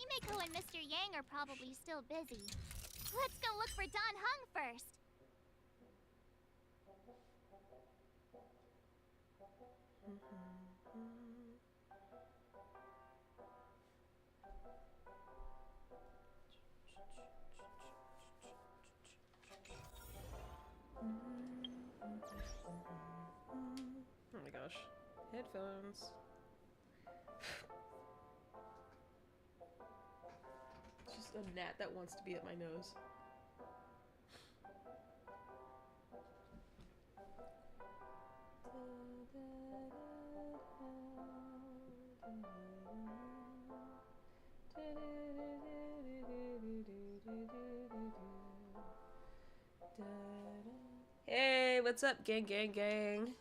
Himeko and Mr. Yang are probably still busy. Let's go look for Don Hung first. Oh my gosh. Headphones. It's just a gnat that wants to be at my nose. Hey, what's up, gang, gang, gang?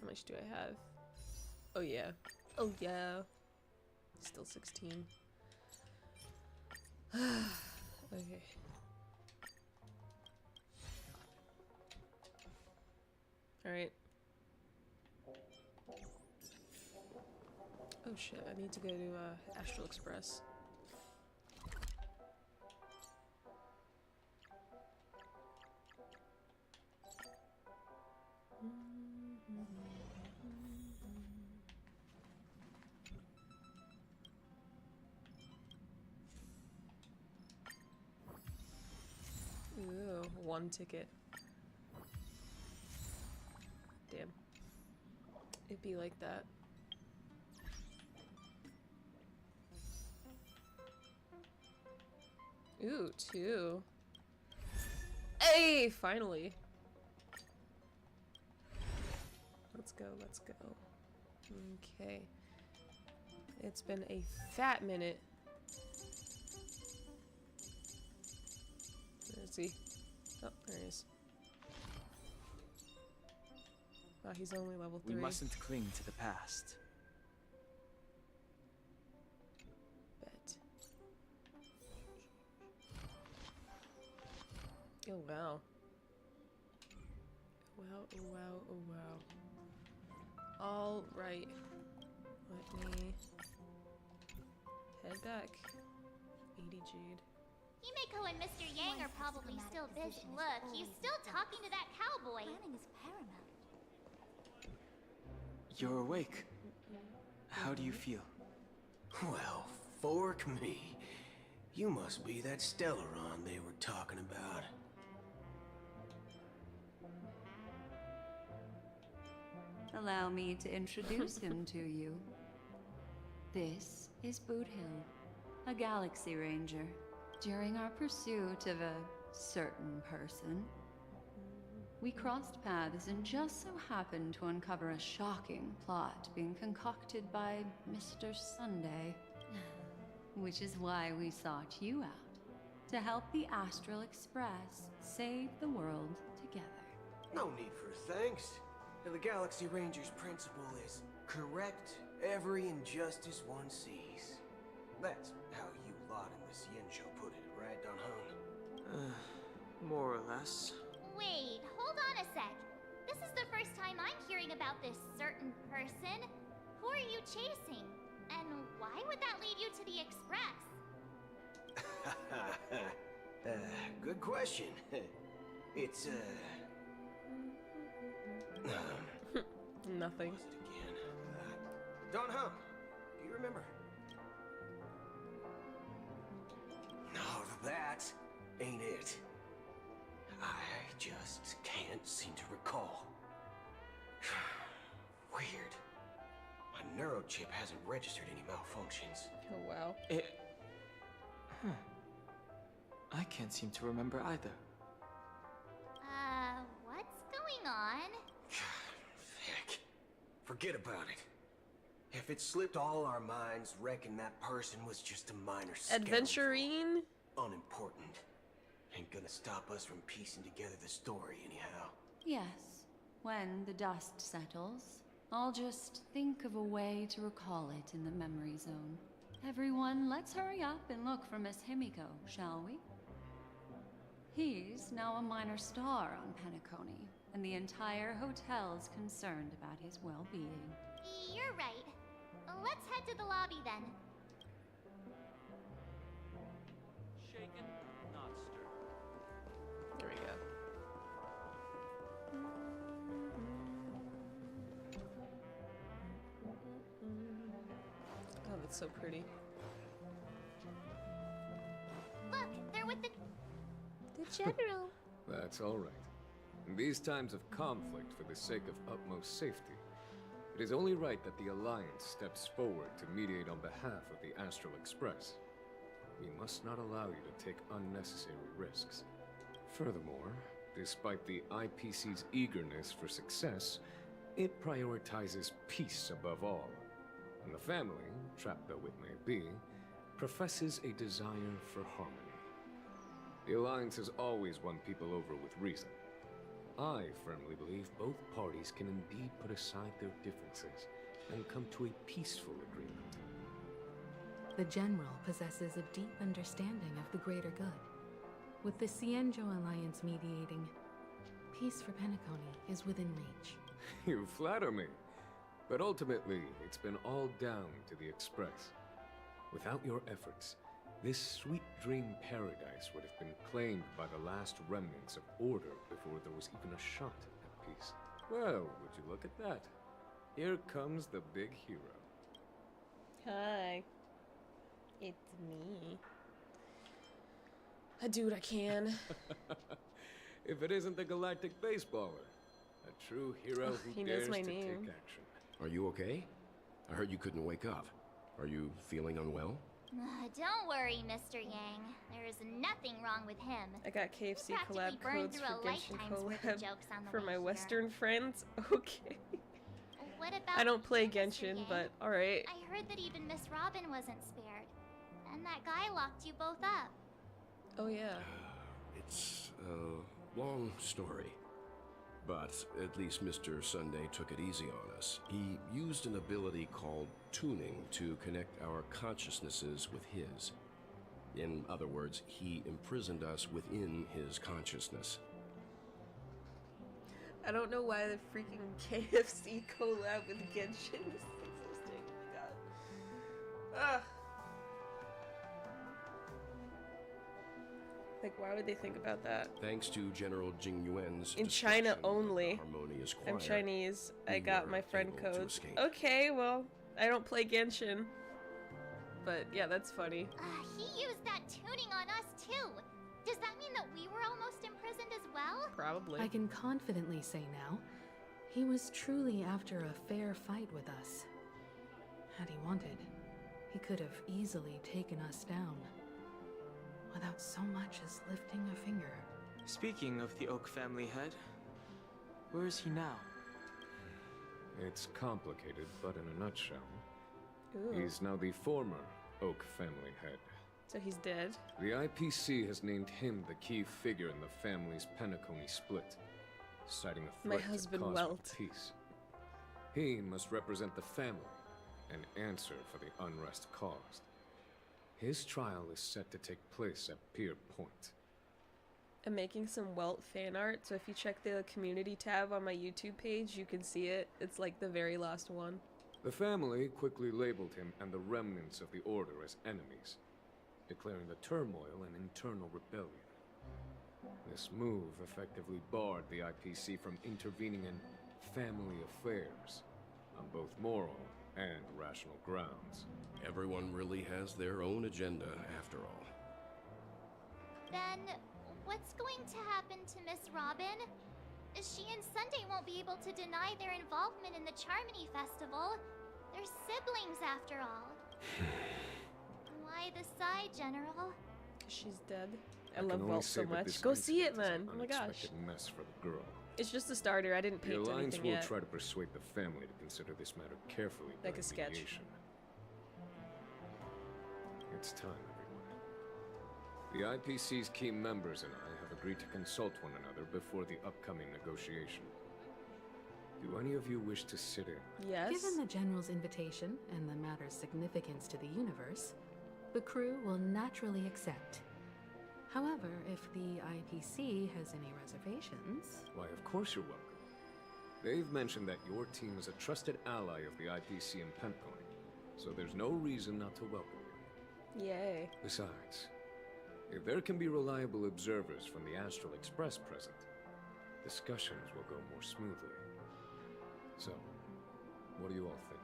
How much do I have? Oh yeah. Oh yeah. Still 16. Okay. Alright. Oh shit, I need to go to Astral Express. Ooh, one ticket. Damn. It'd be like that. Ooh, two. Hey, finally. Let's go, let's go. Okay. It's been a fat minute. Let's see. Oh, there he is. Oh, he's only level 3. We mustn't cling to the past. Bet. Oh wow. Wow, oh wow, oh wow. All right. Let me head back. 80 jade. Himeko and Mr. Yang are probably still busy. Look, he's still talking to that cowboy. Planning is paramount. You're awake. How do you feel? Well, fork me. You must be that Stellaron they were talking about. Allow me to introduce him to you. This is Boot Hill, a Galaxy Ranger. During our pursuit of a certain person, we crossed paths and just so happened to uncover a shocking plot being concocted by Mr. Sunday. Which is why we sought you out, to help the Astral Express save the world together. No need for thanks. The Galaxy Ranger's principle is correct every injustice one sees. That's how you lot in this Yensho put it, right, Don Hung? More or less. Wait, hold on a sec. This is the first time I'm hearing about this certain person. Who are you chasing? And why would that lead you to the Express? Good question. It's, Nothing. what was it again? Don Hum, do you remember? No, that ain't it. I just can't seem to recall. Weird. My neurochip hasn't registered any malfunctions. Oh wow. I can't seem to remember either. What's going on? Heck. Forget about it. If it slipped all our minds, reckon that person was just a minor scoundrel. Adventurine? Unimportant. Ain't gonna stop us from piecing together the story anyhow. Yes, when the dust settles, I'll just think of a way to recall it in the memory zone. Everyone, let's hurry up and look for Miss Himeko, shall we? He's now a minor star on Penacony, and the entire hotel's concerned about his well-being. You're right. Let's head to the lobby then. There we go. Oh, that's so pretty. Look, they're with the General. That's all right. In these times of conflict for the sake of utmost safety, it is only right that the Alliance steps forward to mediate on behalf of the Astral Express. We must not allow you to take unnecessary risks. Furthermore, despite the IPC's eagerness for success, it prioritizes peace above all. And the family, trapped though it may be, professes a desire for harmony. The Alliance has always won people over with reason. I firmly believe both parties can indeed put aside their differences and come to a peaceful agreement. The General possesses a deep understanding of the greater good. With the Cienjo Alliance mediating, peace for Penacony is within reach. You flatter me. But ultimately, it's been all down to the Express. Without your efforts, this sweet dream paradise would have been claimed by the last remnants of order before there was even a shot at peace. Well, would you look at that? Here comes the big hero. Hi. It's me. Dude, I can. If it isn't the galactic baseballer, a true hero who he knows dares my to name. take action. Are you okay? I heard you couldn't wake up. Are you feeling unwell? Don't worry, Mr. Yang. There is nothing wrong with him. I got KFC Practically collab burned codes through for a Genshin lifetime's worth of collab jokes on the for way my here. Western friends. Okay. What about I don't play you, Mr. Genshin, Yang? but alright. I heard that even Miss Robin wasn't spared. And that guy locked you both up. Oh yeah. It's a long story. But at least Mr. Sunday took it easy on us. He used an ability called tuning to connect our consciousnesses with his. In other words, he imprisoned us within his consciousness. I don't know why the freaking KFC collab with Genshin is existing. Oh my god. Ugh. Like, why would they think about that? Thanks to General Jing Yuan's In China destruction, only. harmonious choir, I'm Chinese. I we got were my friend able to codes. escape. Okay, well, I don't play Genshin. But yeah, that's funny. He used that tuning on us too. Does that mean that we were almost imprisoned as well? Probably. I can confidently say now, he was truly after a fair fight with us. Had he wanted, he could have easily taken us down. Without so much as lifting a finger. Speaking of the Oak family head, where is he now? It's complicated, but in a nutshell, Ooh. he's now the former Oak family head. So he's dead. The IPC has named him the key figure in the family's Penacony split, citing a My threat to husband cosmic Welt. peace. He must represent the family and answer for the unrest caused. His trial is set to take place at Pier Point. I'm making some Welt fan art, so if you check the community tab on my YouTube page, you can see it. It's like the very last one. The family quickly labeled him and the remnants of the Order as enemies, declaring the turmoil an internal rebellion. This move effectively barred the IPC from intervening in family affairs on both moral and rational grounds. Everyone really has their own agenda, after all. Then, what's going to happen to Miss Robin? She and Sunday won't be able to deny their involvement in the Charmony Festival. They're siblings, after all. Why the sigh, General? She's dead. I can love only Welt say so that much. this Go see it, incident is an man. Oh my gosh. unexpected mess for the girl. It's just a starter. I didn't The paint Alliance anything will yet. try to persuade the family to consider this matter carefully Like during a sketch. mediation. It's time, everyone. The IPC's key members and I have agreed to consult one another before the upcoming negotiation. Do any of you wish to sit in? Yes. Given the General's invitation and the matter's significance to the universe, the crew will naturally accept. However, if the IPC has any reservations... Why, of course you're welcome. They've mentioned that your team is a trusted ally of the IPC in Penacony, so there's no reason not to welcome you. Yay. Besides, If there can be reliable observers from the Astral Express present, discussions will go more smoothly. So, what do you all think?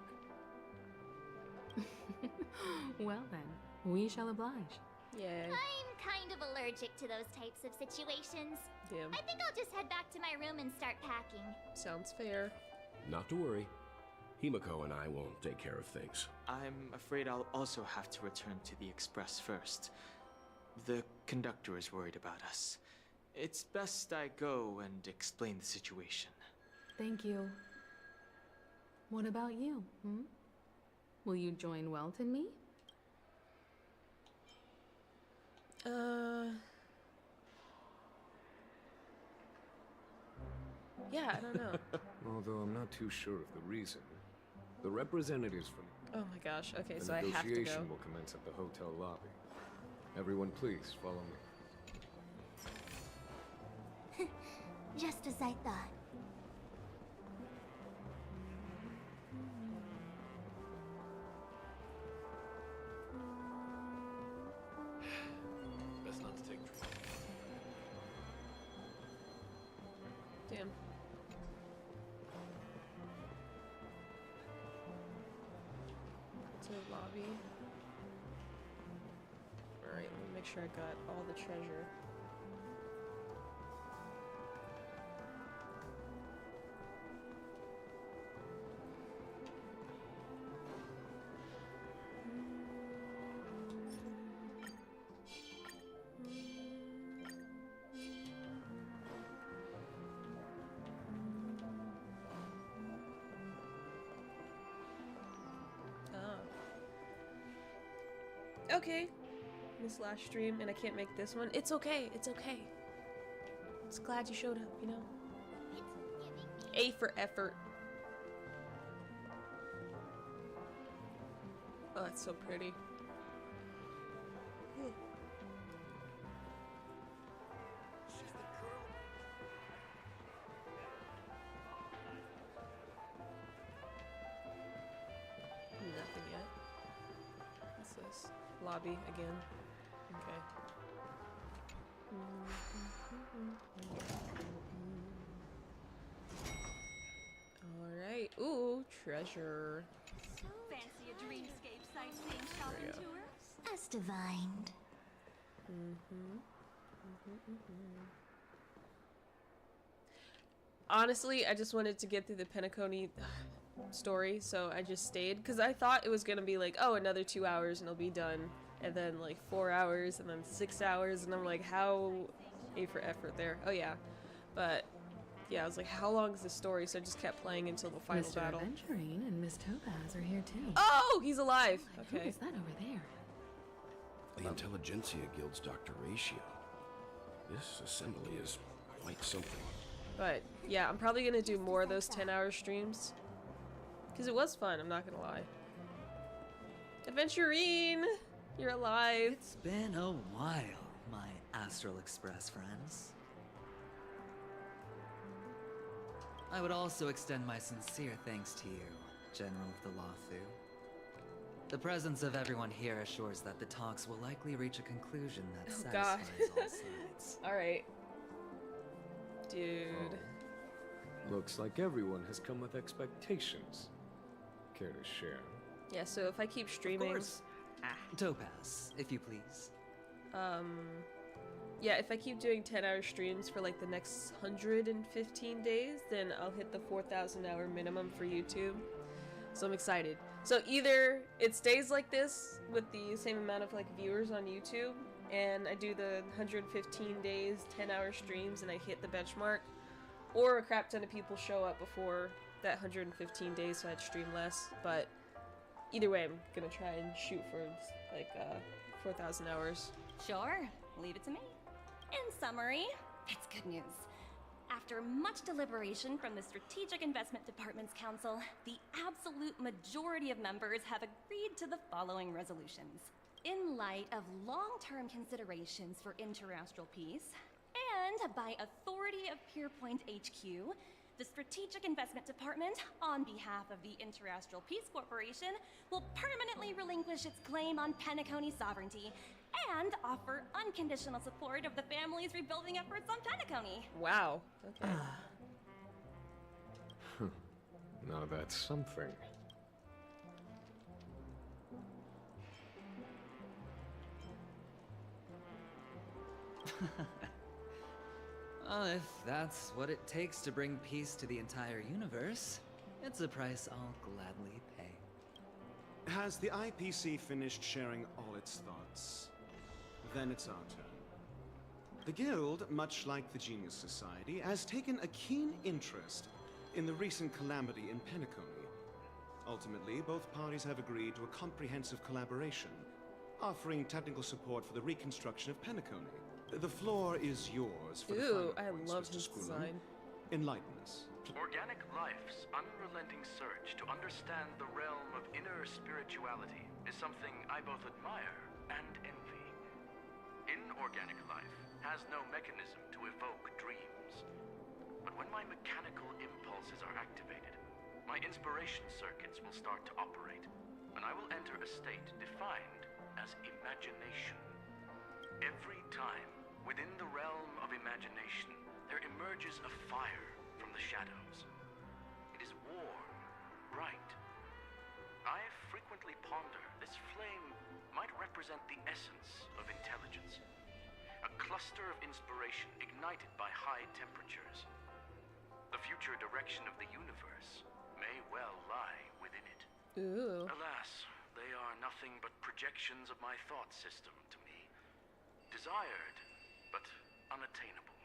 Well then, we shall oblige. Yeah. I'm kind of allergic to those types of situations. Damn. I think I'll just head back to my room and start packing. Sounds fair. Not to worry. Himiko and I won't take care of things. I'm afraid I'll also have to return to the Express first. The conductor is worried about us. It's best I go and explain the situation. Thank you. What about you, hmm? Will you join Welt and me? Yeah, I don't know. Although I'm not too sure of the reason. The representatives from Oh my gosh. Okay, the so I have to negotiation go. will commence at the hotel lobby. Everyone, please follow me. Just as I thought. Best not to take Damn. To the lobby. Alright, let me make sure I got all the treasure. Okay. This last stream and I can't make this one. It's okay. It's okay. Just glad you showed up, you know? It's giving me A for effort. Oh, that's so pretty. Nothing yet. What's this? Lobby again. Okay. Alright. Ooh, treasure. Fancy a dreamscape sightseeing There shopping we go. tour? as divined. Honestly, I just wanted to get through the Penacony story, so I just stayed because I thought it was gonna be like, oh, another 2 hours and it'll be done, and then like 4 hours and then 6 hours, and I'm like, how A for effort there? Oh yeah, but yeah, I was like, how long is the story? So I just kept playing until the final Mr. battle. Aventurine and Miss Topaz are here too. Oh, he's alive. Who Okay. is that over there? The Intelligentsia Guild's Dr. Ratio. This assembly is quite something. But yeah, I'm probably gonna do more of those 10-hour streams because it was fun. I'm not gonna lie. Aventurine, you're alive. It's been a while, my Astral Express friends. I would also extend my sincere thanks to you, General of the Lawfu. The presence of everyone here assures that the talks will likely reach a conclusion that Oh, God. satisfies all sides. All right, dude. Looks like everyone has come with expectations. Care to share? Yeah. So if I keep streaming, Of course. Topaz, if you please. yeah, if I keep doing 10-hour streams for like the next 115 days, then I'll hit the 4,000-hour minimum for YouTube. So I'm excited. So either it stays like this with the same amount of like viewers on YouTube, and I do the 115 days, 10-hour streams, and I hit the benchmark, or a crap ton of people show up before that 115 days, so I'd stream less. But either way, I'm gonna try and shoot for like 4,000 hours. Sure, leave it to me. In summary, it's good news. After much deliberation from the Strategic Investment Department's Council, the absolute majority of members have agreed to the following resolutions. In light of long-term considerations for interastral peace, and by authority of Pierpoint HQ, the Strategic Investment Department, on behalf of the Interastral Peace Corporation, will permanently relinquish its claim on Penacony sovereignty and offer unconditional support of the family's rebuilding efforts on Penacony. Wow. Okay. Now that's something. If that's what it takes to bring peace to the entire universe, it's a price I'll gladly pay. Has the IPC finished sharing all its thoughts? Then it's our turn. The Guild, much like the Genius Society, has taken a keen interest in the recent calamity in Penacony. Ultimately, both parties have agreed to a comprehensive collaboration, offering technical support for the reconstruction of Penacony. The floor is yours for the Ooh, final I points, love Mr. his Squillen. design. Enlighten us. Organic life's unrelenting search to understand the realm of inner spirituality is something I both admire and envy. Inorganic life has no mechanism to evoke dreams. But when my mechanical impulses are activated, my inspiration circuits will start to operate, and I will enter a state defined as imagination. Every time, within the realm of imagination, there emerges a fire from the shadows. It is warm, bright. I frequently ponder this flame might represent the essence of intelligence. A cluster of inspiration ignited by high temperatures. The future direction of the universe may well lie within it. Ooh. Alas, they are nothing but projections of my thought system to me. Desired, but unattainable.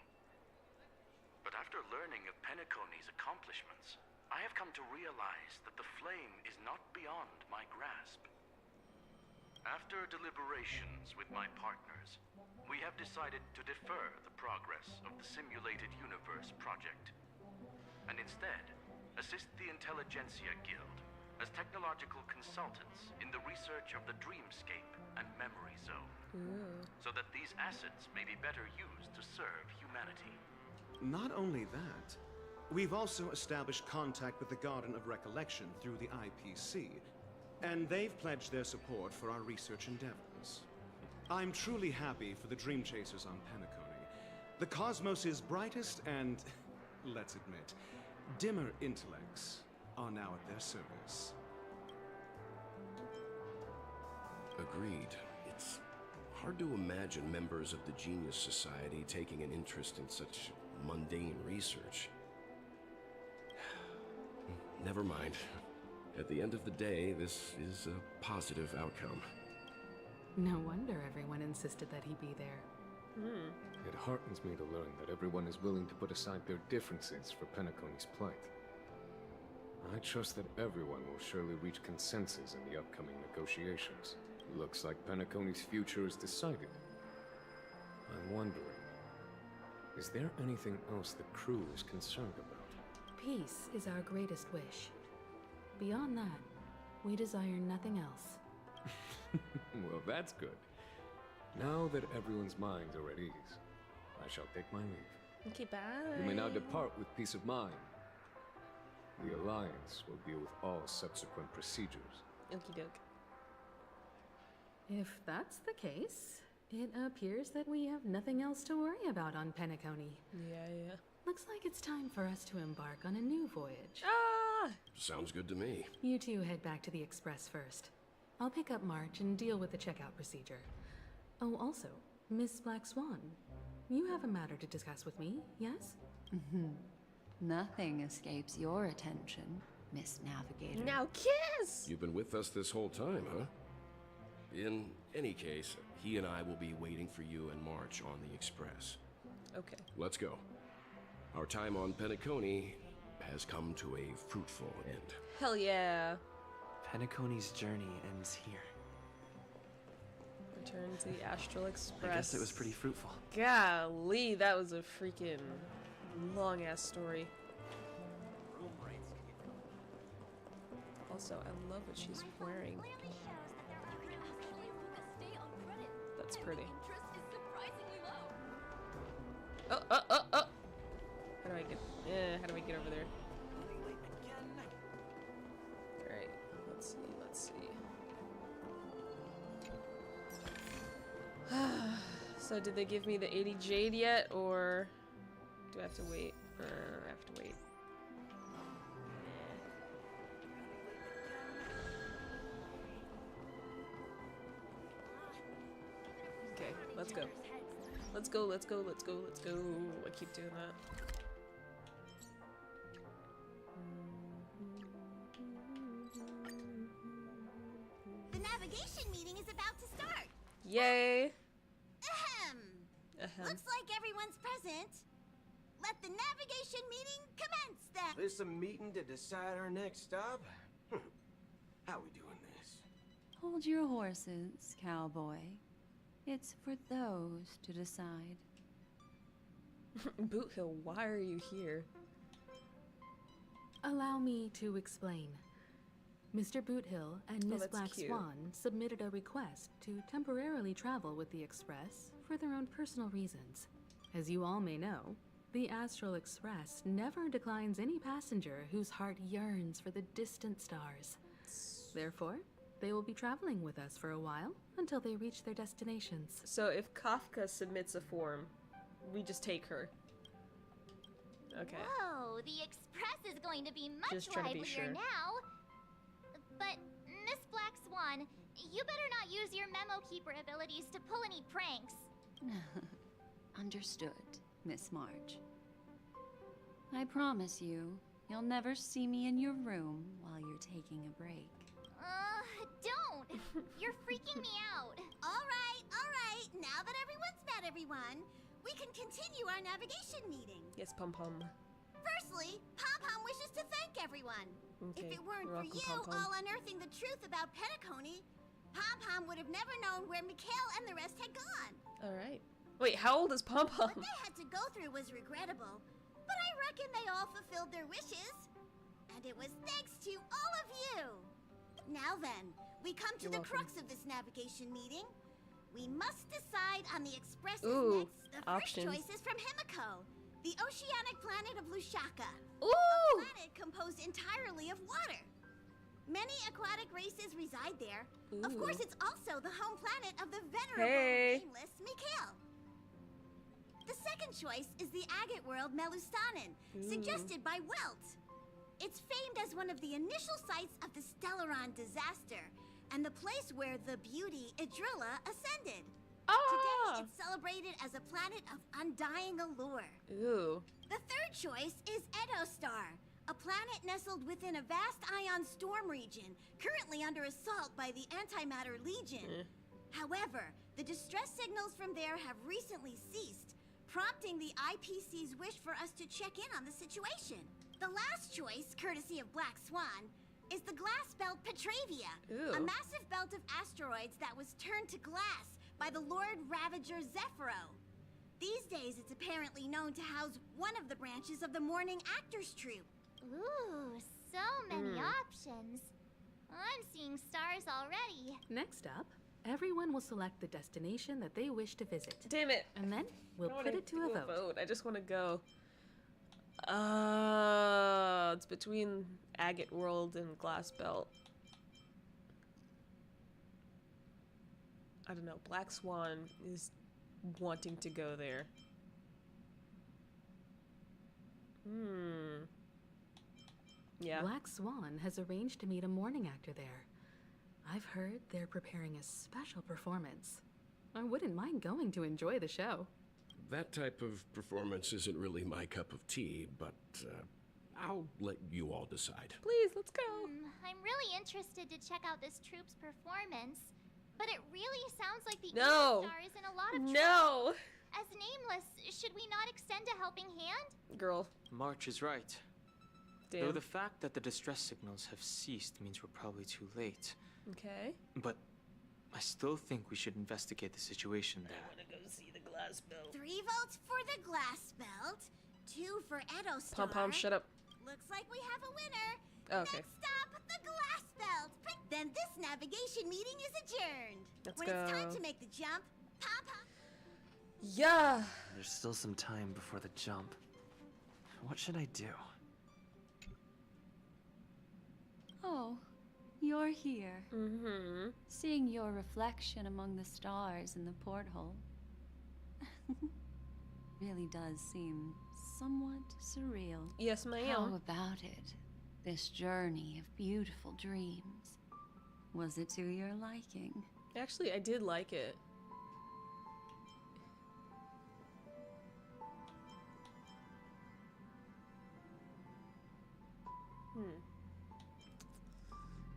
But after learning of Penacony's accomplishments, I have come to realize that the flame is not beyond my grasp. After deliberations with my partners, we have decided to defer the progress of the Simulated Universe project, and instead assist the Intelligentsia Guild as technological consultants in the research of the Dreamscape and Memory Zone, so that these assets may be better used to serve humanity. Not only that, we've also established contact with the Garden of Recollection through the IPC, and they've pledged their support for our research endeavors. I'm truly happy for the Dream Chasers on Penacony. The cosmos' brightest and, let's admit, dimmer intellects are now at their service. Agreed. It's hard to imagine members of the Genius Society taking an interest in such mundane research. Never mind. At the end of the day, this is a positive outcome. No wonder everyone insisted that he be there. It heartens me to learn that everyone is willing to put aside their differences for Penacony's plight. I trust that everyone will surely reach consensus in the upcoming negotiations. Looks like Penacony's future is decided. I'm wondering, is there anything else the crew is concerned about? Peace is our greatest wish. Beyond that, we desire nothing else. Well, that's good. Now that everyone's minds are at ease, I shall take my leave. Okay, bye. You may now depart with peace of mind. The Alliance will deal with all subsequent procedures. Okie doke. If that's the case, it appears that we have nothing else to worry about on Penacony. Yeah. Looks like it's time for us to embark on a new voyage. Ah! Sounds good to me. You two head back to the Express first. I'll pick up March and deal with the checkout procedure. Oh, also, Miss Black Swan, you have a matter to discuss with me, yes? Nothing escapes your attention, Miss Navigator. Now kiss! You've been with us this whole time, huh? In any case, he and I will be waiting for you in March on the Express. Okay. Let's go. Our time on Penacony has come to a fruitful end. Hell yeah. Penacony's journey ends here. Return to the Astral Express. I guess it was pretty fruitful. Golly, that was a freaking long-ass story. Also, I love what she's wearing. Clearly shows that they're looking at Actually, with a stay on credit, That's pretty. interest is surprisingly low. Oh! How do I get? How do I get over there? All right. Let's see. So did they give me the 80 jade yet, or do I have to wait? I have to wait. Okay, let's go. Let's go, let's go, let's go, let's go. I keep doing that. The navigation meeting is about to start. Yay! Ahem. Ahem. Looks like everyone's present. Let the navigation meeting commence then. This a meeting to decide our next stop? How we doing this? Hold your horses, cowboy. It's for those to decide. Boot Hill, why are you here? Allow me to explain. Mr. Boothill and Miss that's Black cute. Swan submitted a request to temporarily travel with the Express for their own personal reasons. As you all may know, the Astral Express never declines any passenger whose heart yearns for the distant stars. Therefore, they will be traveling with us for a while until they reach their destinations. So if Kafka submits a form, we just take her. Okay. Whoa, the Express is going to be much Just trying to be livelier sure. now. But, Miss Black Swan, you better not use your memo keeper abilities to pull any pranks. Understood, Miss March. I promise you, you'll never see me in your room while you're taking a break. Don't! You're freaking me out. All right. Now that everyone's met everyone, we can continue our navigation meeting. Yes, Pum Pum. Firstly, Pom-Pom wishes to thank everyone. Okay, If it weren't you're for welcome, you Pom-Pom. all unearthing the truth about Penacony, Pom-Pom would have never known where Mikhail and the rest had gone. Alright. Wait, how old is Pum Pum? What they had to go through was regrettable, but I reckon they all fulfilled their wishes. And it was thanks to all of you. Now then, we come to You're the welcome. crux of this navigation meeting. We must decide on the Express's Ooh, next. The options. first choice is from Himiko, the oceanic planet of Lushaka. Ooh! A planet composed entirely of water. Many aquatic races reside there. Of course, Ooh. it's also the home planet of the venerable, Hey. nameless Mikhail. The second choice is the agate world Melustanin, suggested by Welt. It's famed as one of the initial sites of the Stellaron disaster, and the place where the beauty Idrilla ascended. Today, it's celebrated as a planet of undying allure. Ooh. The third choice is Edostar, a planet nestled within a vast ion storm region, currently under assault by the Antimatter Legion. However, the distress signals from there have recently ceased, prompting the IPC's wish for us to check in on the situation. The last choice, courtesy of Black Swan, is the glass belt Petravia, Ooh. a massive belt of asteroids that was turned to glass by the Lord Ravager Zephyro. These days, it's apparently known to house one of the branches of the Morning Actors Troupe. Ooh, so many options. I'm seeing stars already. Next up, everyone will select the destination that they wish to visit. Damn it. And then we'll I don't put wanna it to a do vote. I just want to go. It's between Agate World and Glass Belt. I don't know. Black Swan is wanting to go there. Yeah. Black Swan has arranged to meet a morning actor there. I've heard they're preparing a special performance. I wouldn't mind going to enjoy the show. That type of performance isn't really my cup of tea, but I'll let you all decide. Please, let's go. I'm really interested to check out this troupe's performance, but it really sounds like the No. Star is in a lot of trouble. No. As Nameless, should we not extend a helping hand? Girl. March is right. Damn. Though the fact that the distress signals have ceased means we're probably too late. Okay. But I still think we should investigate the situation there. I want to go see the Glass Belt. 3 votes for the glass belt, 2 for Edostar. Pom Pom, shut up. Looks like we have a winner. Okay. Next stop, the glass belt. Then this navigation meeting is adjourned. Let's when it's time go. to make the jump, Pom-Pom. Yeah. There's still some time before the jump. What should I do? Oh, you're here. Mm-hmm. Seeing your reflection among the stars in the porthole. Really does seem somewhat surreal. Yes, ma'am. How about it? This journey of beautiful dreams. Was it to your liking? Actually, I did like it.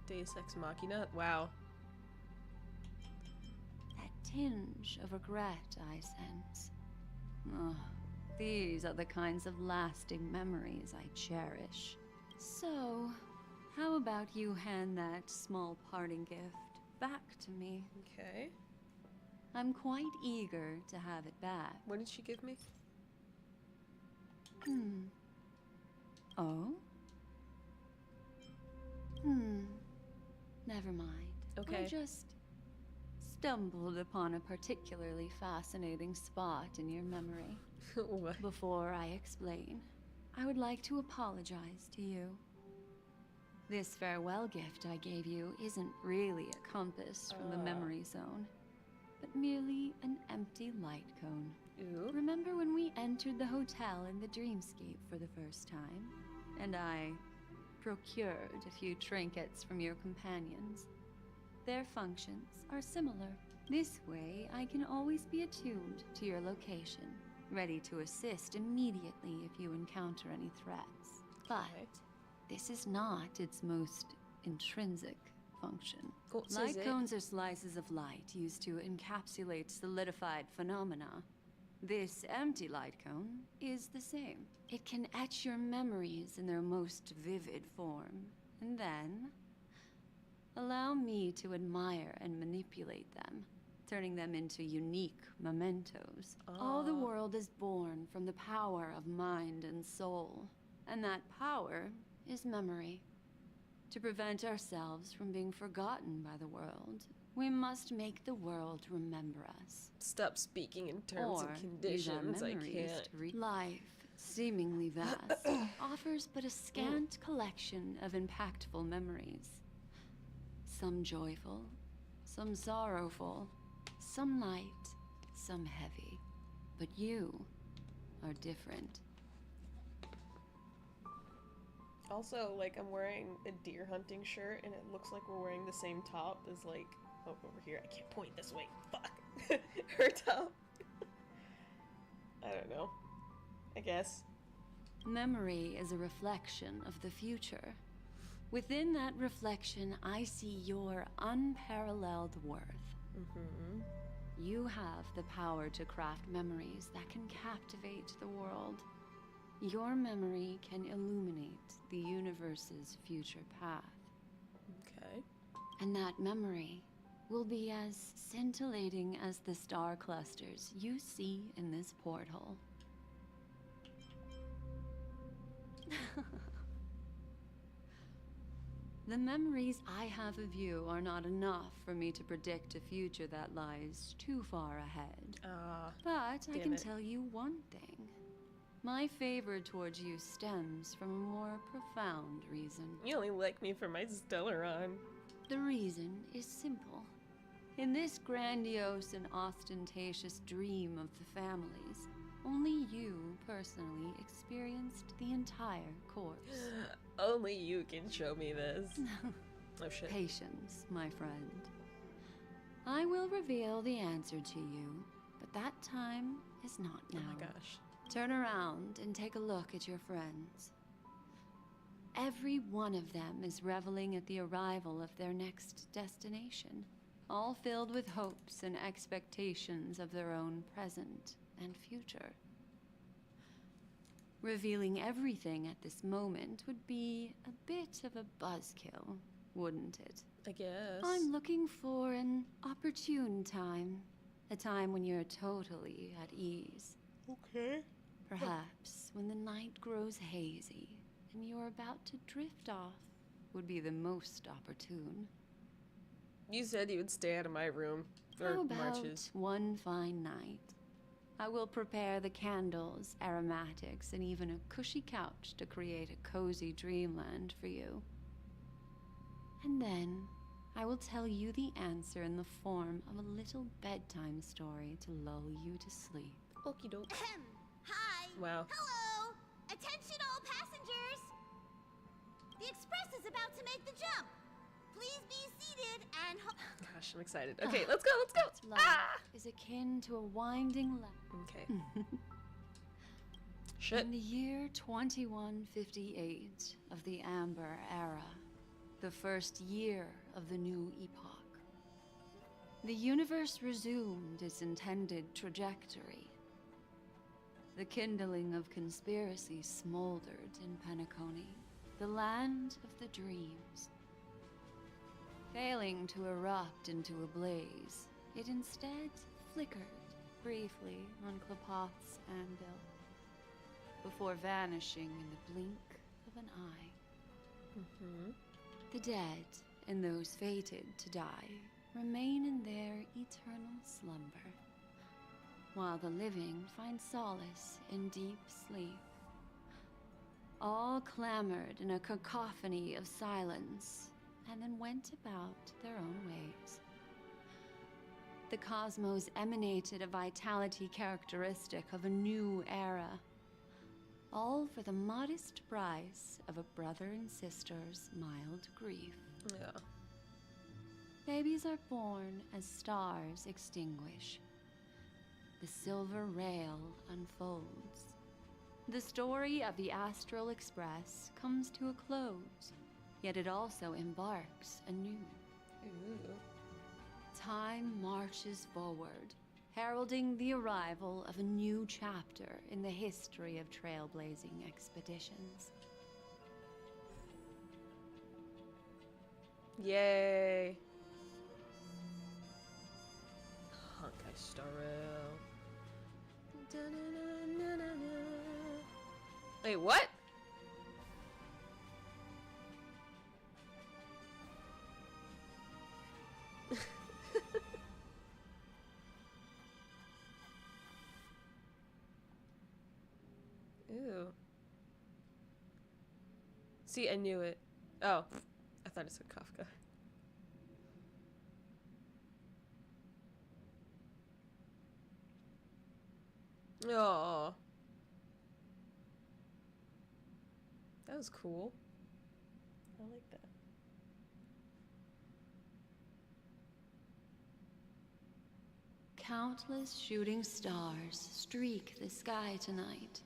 Deus Ex Machina? Wow. That tinge of regret I sense. Ugh, these are the kinds of lasting memories I cherish. So, how about you hand that small parting gift back to me? Okay. I'm quite eager to have it back. What did she give me? Oh? Never mind. Okay. I just stumbled upon a particularly fascinating spot in your memory. What? Before I explain, I would like to apologize to you. This farewell gift I gave you isn't really a compass from the memory zone, but merely an empty light cone. Ooh. Remember when we entered the hotel in the dreamscape for the first time, and I procured a few trinkets from your companions? Their functions are similar. This way, I can always be attuned to your location, ready to assist immediately if you encounter any threats. But this is not its most intrinsic function. Light cones are slices of light used to encapsulate solidified phenomena. This empty light cone is the same. It can etch your memories in their most vivid form, and then allow me to admire and manipulate them, turning them into unique mementos. All the world is born from the power of mind and soul, and that power is memory. To prevent ourselves from being forgotten by the world, we must make the world remember us. Stop speaking in terms Or of conditions. I can't. Life, seemingly vast, offers but a scant collection of impactful memories. Some joyful, some sorrowful, some light, some heavy. But you are different. Also, like, I'm wearing a deer hunting shirt, and it looks like we're wearing the same top as, like, oh, over here. I can't point this way. Fuck. Her top. I don't know. I guess. Memory is a reflection of the future. Within that reflection, I see your unparalleled worth. You have the power to craft memories that can captivate the world. Your memory can illuminate the universe's future path. Okay. And that memory will be as scintillating as the star clusters you see in this porthole. The memories I have of you are not enough for me to predict a future that lies too far ahead. But I can tell you one thing. My favor towards you stems from a more profound reason. You only like me for my Stellaron. The reason is simple. In this grandiose and ostentatious dream of the families, only you personally experienced the entire course. Only you can show me this. Oh shit. Patience, my friend. I will reveal the answer to you, but that time is not now. Oh my gosh. Turn around and take a look at your friends. Every one of them is reveling at the arrival of their next destination, all filled with hopes and expectations of their own present and future. Revealing everything at this moment would be a bit of a buzzkill, wouldn't it? I guess. I'm looking for an opportune time. A time when you're totally at ease. Okay. Perhaps when the night grows hazy and you're about to drift off would be the most opportune. You said you would stay out of my room for How about marches. one fine night? I will prepare the candles, aromatics, and even a cushy couch to create a cozy dreamland for you. And then I will tell you the answer in the form of a little bedtime story to lull you to sleep. Okie doke. Hi. Wow. Hello. Attention all passengers. The express is about to make the jump. Please be seated and Gosh, I'm excited. Okay, let's go, let's go. Life is akin to a winding ladder. Okay. Shit. In the year 2158 of the Amber Era, the first year of the new epoch, the universe resumed its intended trajectory. The kindling of conspiracy smoldered in Penacony, the land of the dreams. Failing to erupt into a blaze, it instead flickered briefly on Klapoth's anvil, before vanishing in the blink of an eye. The dead, and those fated to die, remain in their eternal slumber, while the living find solace in deep sleep. All clamored in a cacophony of silence, and then went about their own ways. The cosmos emanated a vitality characteristic of a new era, all for the modest price of a brother and sister's mild grief. Yeah. Babies are born as stars extinguish. The silver rail unfolds. The story of the Astral Express comes to a close, yet it also embarks anew. Time marches forward, heralding the arrival of a new chapter in the history of trailblazing expeditions. Yay. Honkai Star Rail. Wait, what? Ew. See, I knew it. Oh, I thought it said Kafka. Oh, that was cool. I like that. Countless shooting stars streak the sky tonight.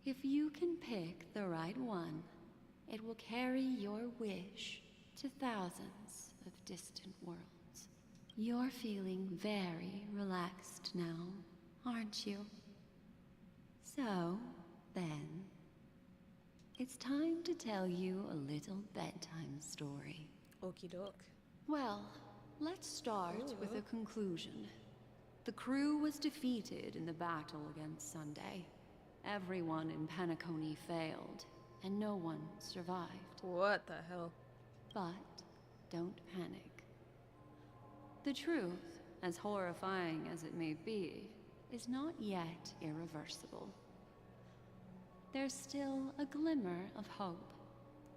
If you can pick the right one, it will carry your wish to thousands of distant worlds. You're feeling very relaxed now, aren't you? So, then, it's time to tell you a little bedtime story. Okie doke. Well, let's start with a conclusion. The crew was defeated in the battle against Sunday. Everyone in Penacony failed, and no one survived. What the hell? But don't panic. The truth, as horrifying as it may be, is not yet irreversible. There's still a glimmer of hope,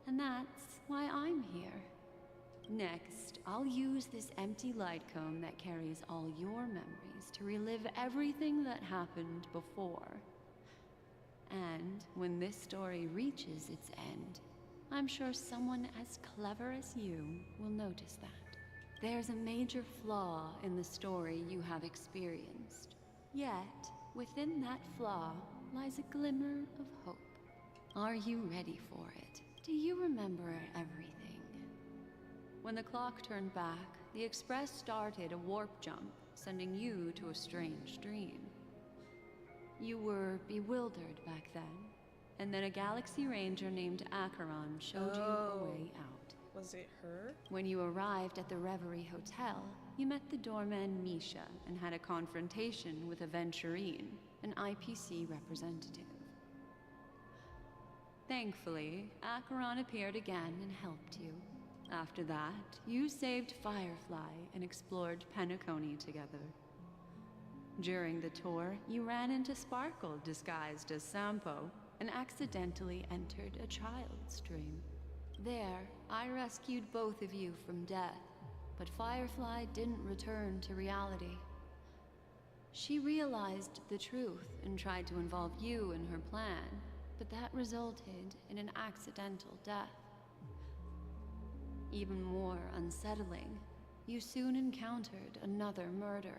and that's why I'm here. Next, I'll use this empty light cone that carries all your memories to relive everything that happened before. And when this story reaches its end, I'm sure someone as clever as you will notice that. There's a major flaw in the story you have experienced. Yet, within that flaw lies a glimmer of hope. Are you ready for it? Do you remember everything? When the clock turned back, the Express started a warp jump, sending you to a strange dream. You were bewildered back then, and then a Galaxy Ranger named Acheron showed you a way out. Was it her? When you arrived at the Reverie Hotel, you met the doorman Misha and had a confrontation with Aventurine, an IPC representative. Thankfully, Acheron appeared again and helped you. After that, you saved Firefly and explored Penacony together. During the tour, you ran into Sparkle disguised as Sampo and accidentally entered a child's dream. There, I rescued both of you from death, but Firefly didn't return to reality. She realized the truth and tried to involve you in her plan, but that resulted in an accidental death. Even more unsettling, you soon encountered another murder.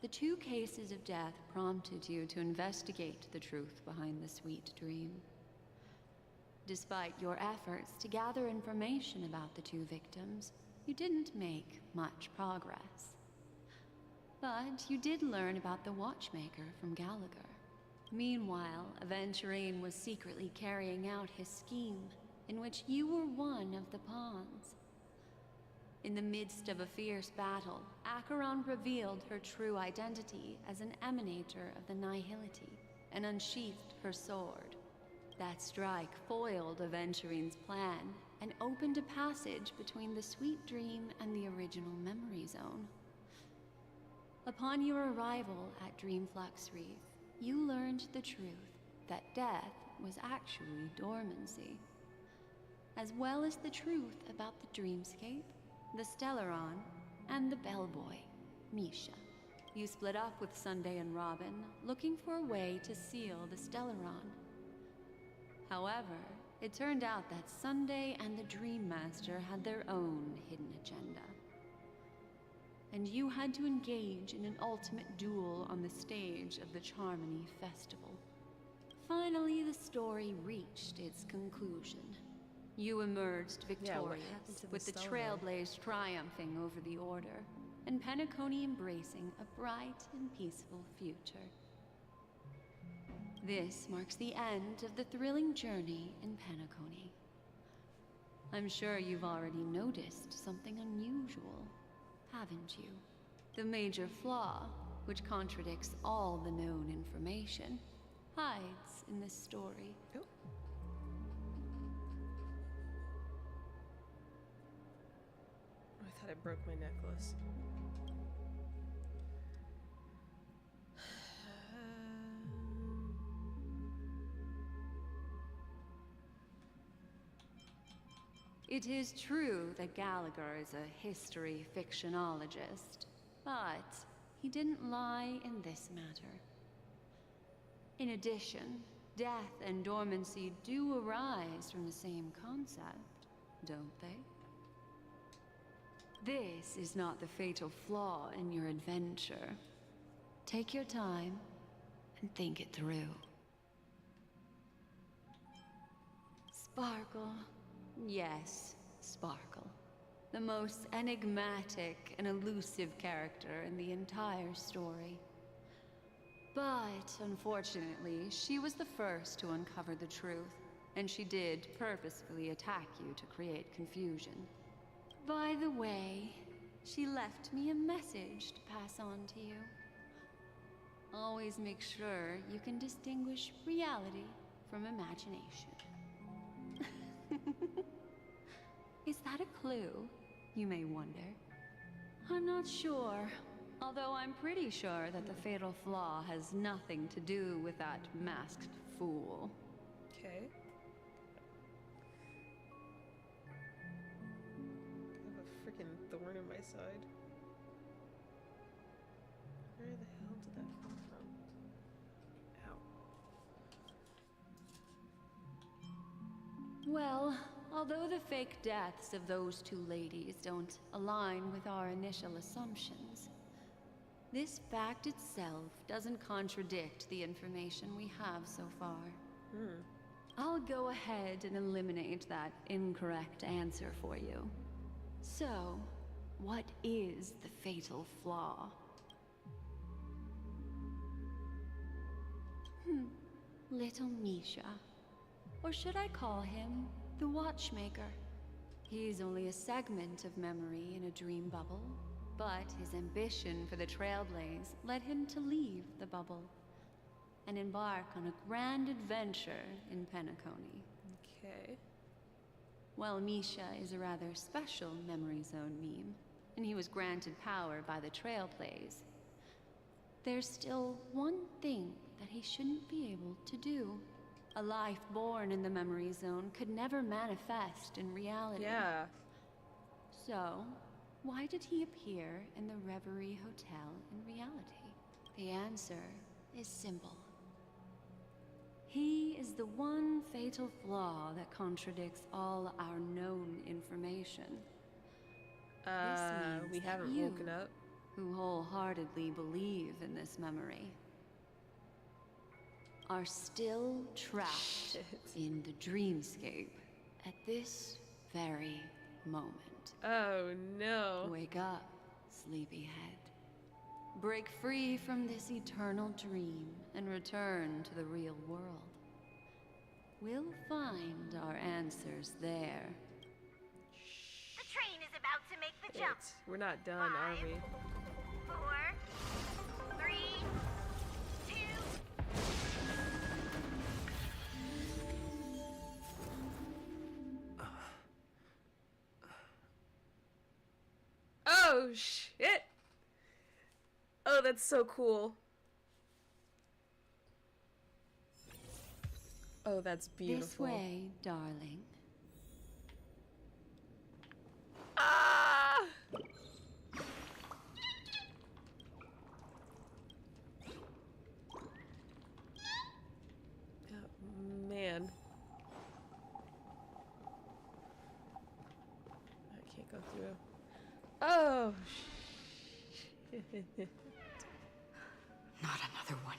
The 2 cases of death prompted you to investigate the truth behind the sweet dream. Despite your efforts to gather information about the 2 victims, you didn't make much progress. But you did learn about the Watchmaker from Gallagher. Meanwhile, Aventurine was secretly carrying out his scheme, in which you were one of the pawns. In the midst of a fierce battle, Acheron revealed her true identity as an emanator of the Nihility and unsheathed her sword. That strike foiled Aventurine's plan and opened a passage between the sweet dream and the original memory zone. Upon your arrival at Dreamflux Reef, you learned the truth that death was actually dormancy, as well as the truth about the dreamscape, the Stellaron, and the bellboy, Misha. You split up with Sunday and Robin, looking for a way to seal the Stellaron. However, it turned out that Sunday and the Dream Master had their own hidden agenda. And you had to engage in an ultimate duel on the stage of the Charmony Festival. Finally, the story reached its conclusion. You emerged victorious, with the Trailblaze triumphing over the Order, and Penacony embracing a bright and peaceful future. This marks the end of the thrilling journey in Penacony. I'm sure you've already noticed something unusual, haven't you? The major flaw, which contradicts all the known information, hides in this story. Oh. I thought I broke my necklace. It is true that Gallagher is a history fictionologist, but he didn't lie in this matter. In addition, death and dormancy do arise from the same concept, don't they? This is not the fatal flaw in your adventure. Take your time and think it through. Sparkle. Yes, Sparkle. The most enigmatic and elusive character in the entire story. But, unfortunately, she was the first to uncover the truth, and she did purposefully attack you to create confusion. By the way, she left me a message to pass on to you. Always make sure you can distinguish reality from imagination. Is that a clue, you may wonder? I'm not sure, although I'm pretty sure that the fatal flaw has nothing to do with that masked fool. Okay. I have a freaking thorn in my side. Where the hell did that come from? Ow. Well, although the fake deaths of those 2 ladies don't align with our initial assumptions, this fact itself doesn't contradict the information we have so far. I'll go ahead and eliminate that incorrect answer for you. So, what is the fatal flaw? Little Misha. Or should I call him the Watchmaker? He's only a segment of memory in a dream bubble, but his ambition for the Trailblaze led him to leave the bubble and embark on a grand adventure in Penacony. Okay. While Misha is a rather special memory zone meme, and he was granted power by the Trailblaze, there's still one thing that he shouldn't be able to do. A life born in the memory zone could never manifest in reality. Yeah. So, why did he appear in the Reverie Hotel in reality? The answer is simple. He is the one fatal flaw that contradicts all our known information. This means we that haven't you, woken up. who wholeheartedly believe in this memory, are still trapped in the dreamscape at this very moment. Oh no. Wake up, sleepyhead. Break free from this eternal dream and return to the real world. We'll find our answers there. The train is about to make the jump. We're not done, are we? 4, 3, 2. Oh shit! Oh, that's so cool. Oh, that's beautiful. This way, darling. Ah! Oh, man. I can't go through. Oh, shit. Not another one.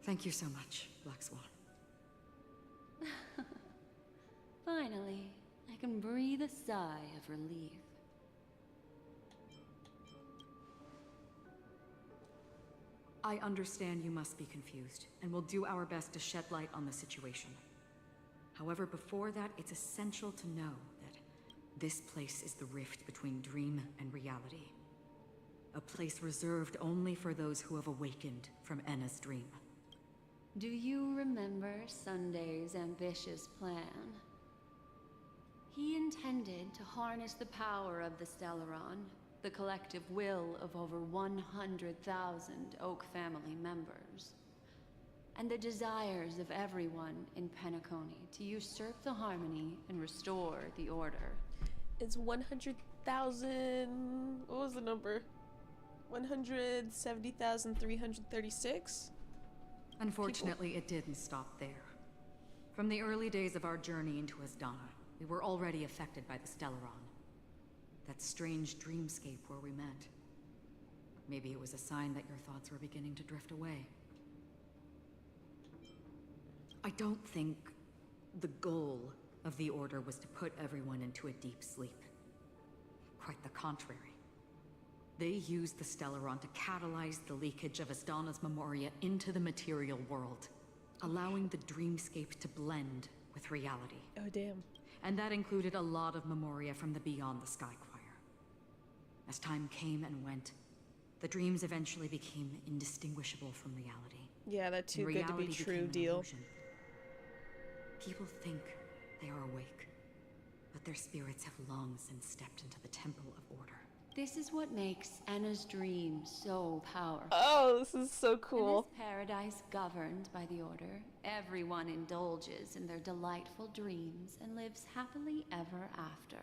Thank you so much, Black Swan. Finally, I can breathe a sigh of relief. I understand you must be confused, and we'll do our best to shed light on the situation. However, before that, it's essential to know that this place is the rift between dream and reality. A place reserved only for those who have awakened from Enna's dream. Do you remember Sunday's ambitious plan? He intended to harness the power of the Stellaron, the collective will of over 100,000 Oak family members, and the desires of everyone in Penacony to usurp the harmony and restore the order. It's 100,000. What was the number? 170,336? Unfortunately, it didn't stop there. From the early days of our journey into Asdana, we were already affected by the Stellaron. That strange dreamscape where we met. Maybe it was a sign that your thoughts were beginning to drift away. I don't think the goal of the Order was to put everyone into a deep sleep. Quite the contrary. They used the Stellaron to catalyze the leakage of Asdana's memoria into the material world, allowing the dreamscape to blend with reality. Oh, damn. And that included a lot of memoria from the Beyond the Sky Choir. As time came and went, the dreams eventually became indistinguishable from reality. Yeah, that too good to be Reality true became an deal. illusion. People think they are awake, but their spirits have long since stepped into the Temple of Order. This is what makes Enna's dream so powerful. Oh, this is so In cool. this paradise governed by the Order, everyone indulges in their delightful dreams and lives happily ever after.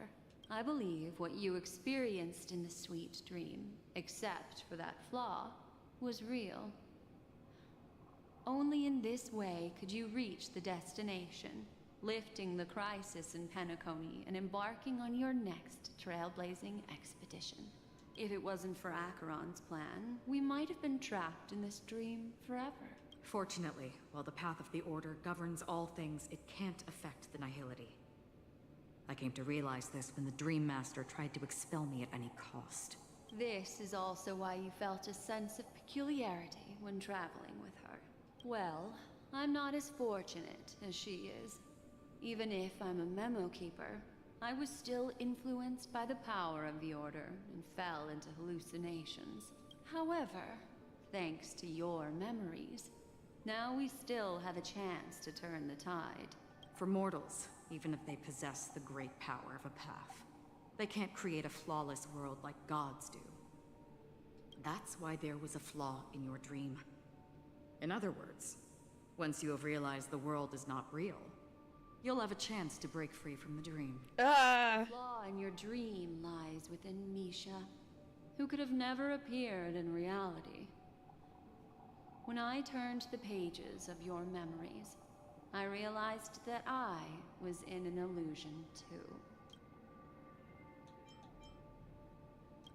I believe what you experienced in the sweet dream, except for that flaw, was real. Only in this way could you reach the destination, lifting the crisis in Penacony and embarking on your next trailblazing expedition. If it wasn't for Acheron's plan, we might have been trapped in this dream forever. Fortunately, while the path of the Order governs all things, it can't affect the Nihility. I came to realize this when the Dream Master tried to expel me at any cost. This is also why you felt a sense of peculiarity when traveling with her. Well, I'm not as fortunate as she is. Even if I'm a memo keeper, I was still influenced by the power of the Order and fell into hallucinations. However, thanks to your memories, now we still have a chance to turn the tide. For mortals, even if they possess the great power of a path, they can't create a flawless world like gods do. That's why there was a flaw in your dream. In other words, once you have realized the world is not real, you'll have a chance to break free from the dream. The flaw in your dream lies within Misha, who could have never appeared in reality. When I turned the pages of your memories, I realized that I was in an illusion too.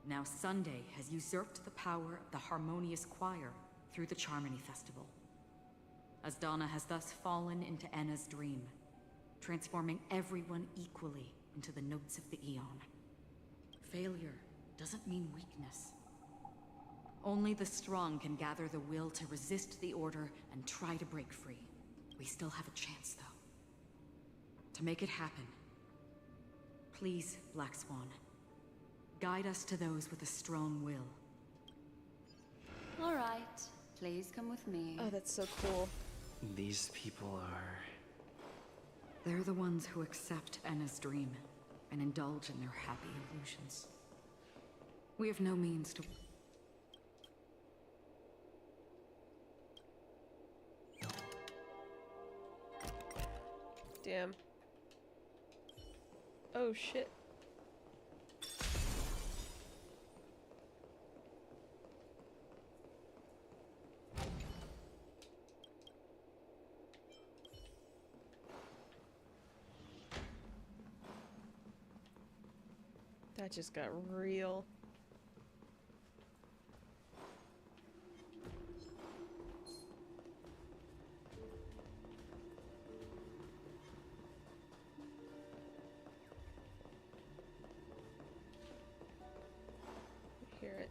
Now Sunday has usurped the power of the Harmonious Choir through the Charmony Festival. Asdana has thus fallen into Enna's dream, transforming everyone equally into the notes of the Aeon. Failure doesn't mean weakness. Only the strong can gather the will to resist the Order and try to break free. We still have a chance, though. To make it happen, please, Black Swan, guide us to those with a strong will. All right, please come with me. Oh, that's so cool. These people are... They're the ones who accept Enna's dream and indulge in their happy illusions. We have no means to... Damn. Oh shit. That just got real. Hear it.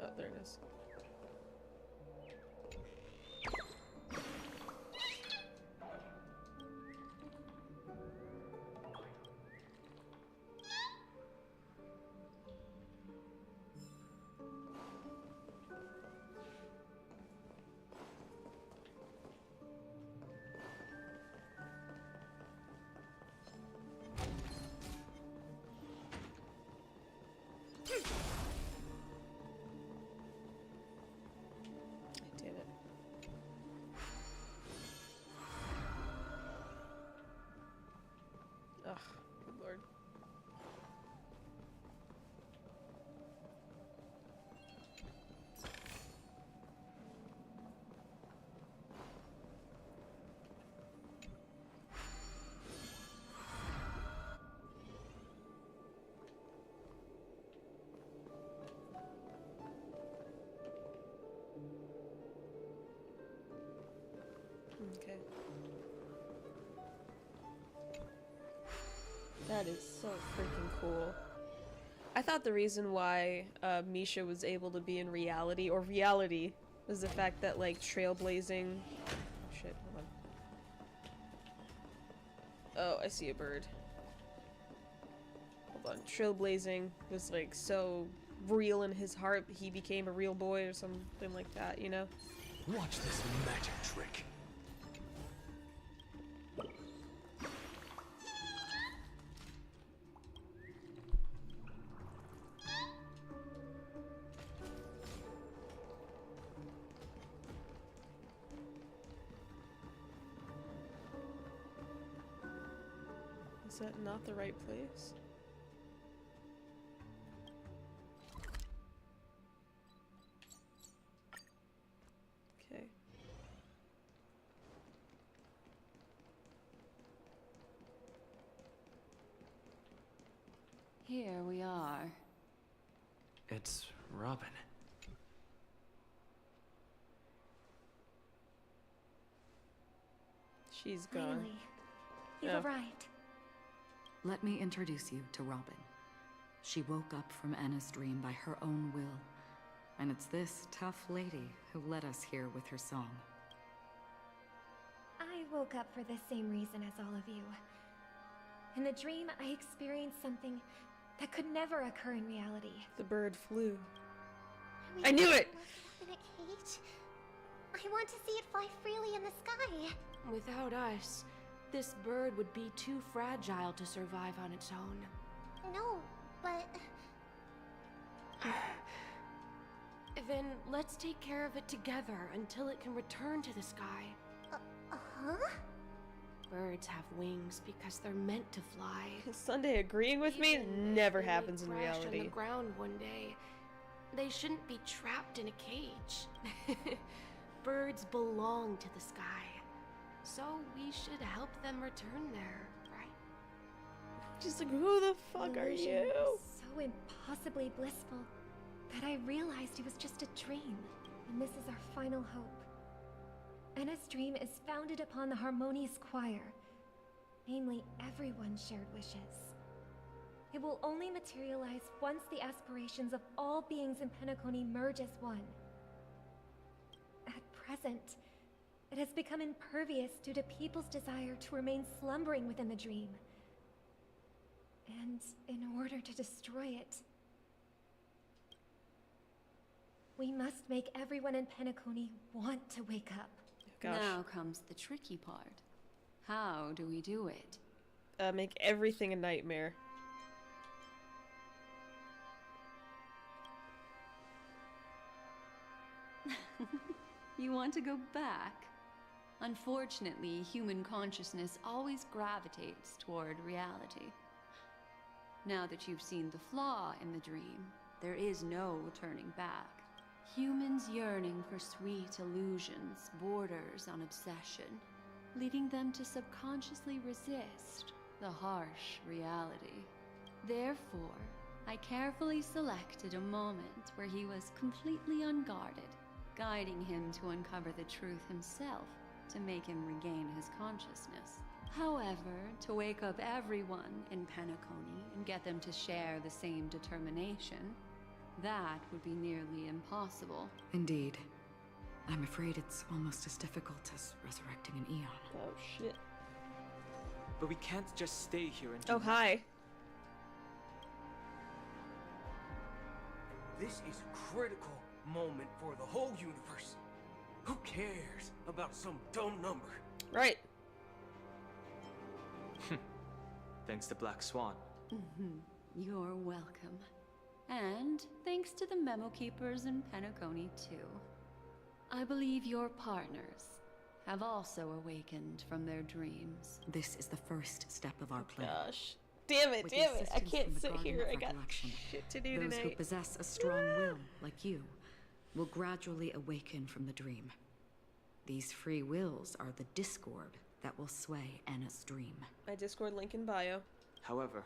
Oh, there it is. I did it. Ugh, good lord. Okay. That is so freaking cool. I thought the reason why Misha was able to be in reality, or reality, was the fact that, like, trailblazing... Oh, shit, hold on. Oh, I see a bird. Hold on. Trailblazing was, like, so real in his heart, he became a real boy or something like that, you know? Watch this magic trick. Is that not the right place? Okay. Here we are. It's Robin. She's gone. Finally, you've Yeah. arrived. Let me introduce you to Robin. She woke up from Enna's dream by her own will, and it's this tough lady who led us here with her song. I woke up for the same reason as all of you. In the dream, I experienced something that could never occur in reality. The bird flew. We I knew it! locked in a cage. I want to see it fly freely in the sky. Without us, this bird would be too fragile to survive on its own. No, but... Then let's take care of it together until it can return to the sky. Huh? birds have wings because they're meant to fly. Sunday agreeing with me Even never if they happens in crash on reality. the ground one day, they shouldn't be trapped in a cage. Birds belong to the sky, so we should help them return there, right? Just like, who the fuck are Illusion you? was so impossibly blissful that I realized it was just a dream, and this is our final hope. Enna's dream is founded upon the harmonious choir, namely everyone's shared wishes. It will only materialize once the aspirations of all beings in Penacony merge as one. At present, it has become impervious due to people's desire to remain slumbering within the dream. And in order to destroy it, we must make everyone in Penacony want to wake up. Gosh. Now comes the tricky part. How do we do it? Make everything a nightmare. You want to go back? Unfortunately, human consciousness always gravitates toward reality. Now that you've seen the flaw in the dream, there is no turning back. Humans yearning for sweet illusions borders on obsession, leading them to subconsciously resist the harsh reality. Therefore, I carefully selected a moment where he was completely unguarded, guiding him to uncover the truth himself to make him regain his consciousness. However, to wake up everyone in Penacony and get them to share the same determination, that would be nearly impossible. Indeed. I'm afraid it's almost as difficult as resurrecting an Eon. Oh shit. But we can't just stay here and Oh, hi. This is a critical moment for the whole universe. Who cares about some dumb number? Right. Thanks to Black Swan. You're welcome. And thanks to the memo keepers in Penacony, too. I believe your partners have also awakened from their dreams. This is the first step of our plan. Gosh. Damn it, With the damn it. I assistance can't from the sit Guardian here. of I got Recollection, shit to do those who tonight. possess a strong will, like you, will gradually awaken from the dream. These free wills are the discord that will sway Anna's dream. My Discord link in bio. However,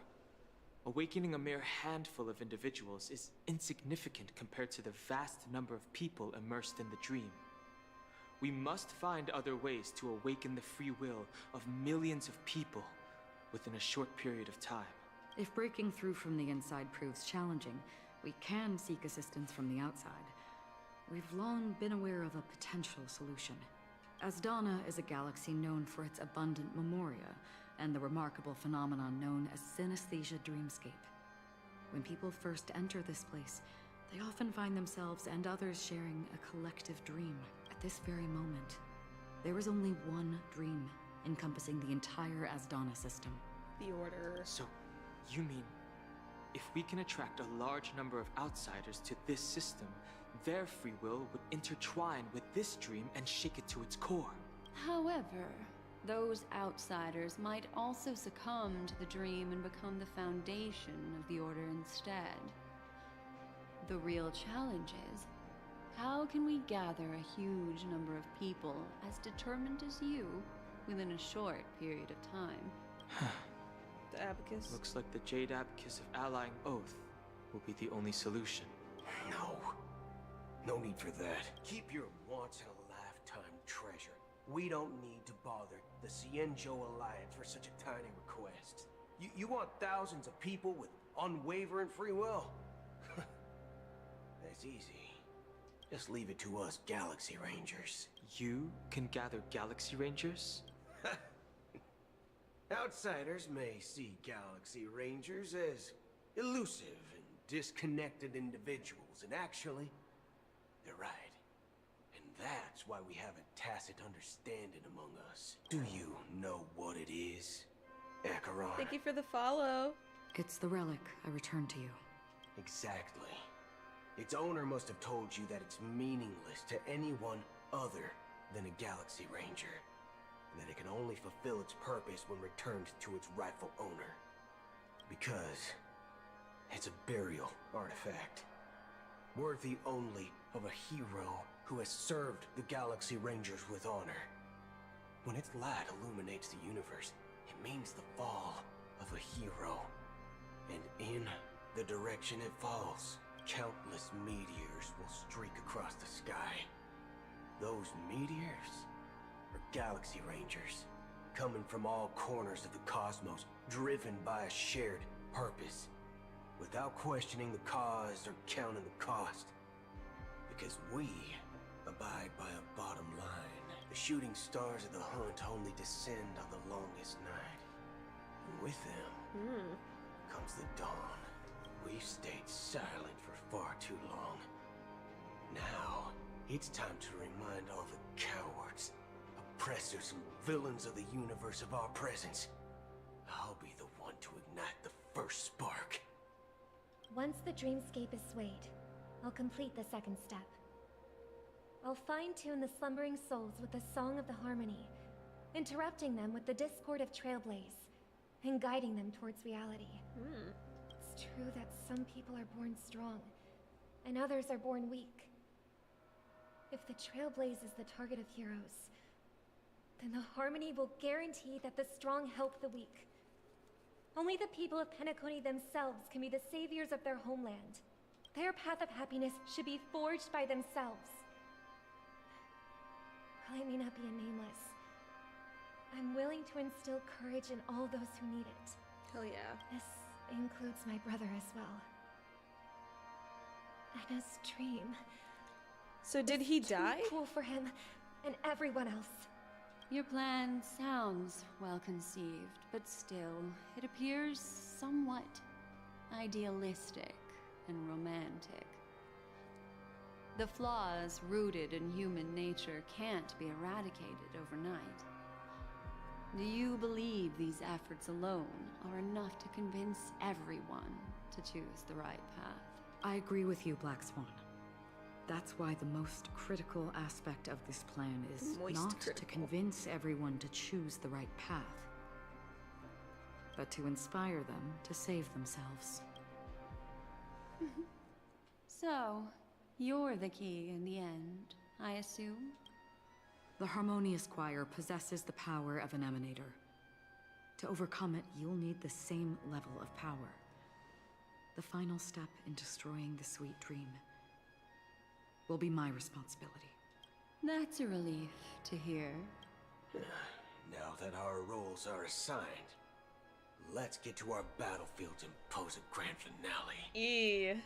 awakening a mere handful of individuals is insignificant compared to the vast number of people immersed in the dream. We must find other ways to awaken the free will of millions of people within a short period of time. If breaking through from the inside proves challenging, we can seek assistance from the outside. We've long been aware of a potential solution. Asdana is a galaxy known for its abundant memoria and the remarkable phenomenon known as synesthesia dreamscape. When people first enter this place, they often find themselves and others sharing a collective dream. At this very moment, there is only one dream encompassing the entire Asdana system. The Order. So, you mean, if we can attract a large number of outsiders to this system, their free will would intertwine with this dream and shake it to its core? However, those outsiders might also succumb to the dream and become the foundation of the Order instead. The real challenge is, how can we gather a huge number of people as determined as you within a short period of time? The Abacus. Looks like the Jade Abacus of Allying Oath will be the only solution. No need for that. Keep your once-in-a-lifetime treasure. We don't need to bother the Cienjo Alliance for such a tiny request. You want thousands of people with unwavering free will? That's easy. Just leave it to us Galaxy Rangers. You can gather Galaxy Rangers? Outsiders may see Galaxy Rangers as elusive and disconnected individuals, and actually, they're right. And that's why we have a tacit understanding among us. Do you know what it is, Acheron? Thank you for the follow. It's the relic I returned to you. Exactly. Its owner must have told you that it's meaningless to anyone other than a Galaxy Ranger. and that it can only fulfill its purpose when returned to its rightful owner. Because it's a burial artifact, worthy only of a hero who has served the Galaxy Rangers with honor. When its light illuminates the universe, it means the fall of a hero. And in the direction it falls, countless meteors will streak across the sky. Those meteors are Galaxy Rangers, coming from all corners of the cosmos, driven by a shared purpose, without questioning the cause or counting the cost. Because we abide by a bottom line. The shooting stars of the hunt only descend on the longest night. And with them comes the dawn. We've stayed silent for far too long. Now, it's time to remind all the cowards, oppressors, and villains of the universe of our presence. I'll be the one to ignite the first spark. Once the dreamscape is swayed, I'll complete the second step. I'll fine-tune the slumbering souls with the Song of the Harmony, interrupting them with the discord of Trailblaze, and guiding them towards reality. It's true that some people are born strong, and others are born weak. If the Trailblaze is the target of heroes, then the Harmony will guarantee that the strong help the weak. Only the people of Penacony themselves can be the saviors of their homeland. Their path of happiness should be forged by themselves. While I may not be a nameless, I'm willing to instill courage in all those who need it. Hell yeah. This includes my brother as well. Anna's dream. So did he die? Too cool for him and everyone else. Your plan sounds well conceived, but still, it appears somewhat idealistic and romantic. The flaws rooted in human nature can't be eradicated overnight. Do you believe these efforts alone are enough to convince everyone to choose the right path? I agree with you, Black Swan. That's why the most critical aspect of this plan is not to convince everyone to choose the right path, but to inspire them to save themselves. So, you're the key in the end, I assume? The Harmonious Choir possesses the power of an emanator. To overcome it, you'll need the same level of power. The final step in destroying the sweet dream will be my responsibility. That's a relief to hear. Now that our roles are assigned, let's get to our battlefields and pose a grand finale.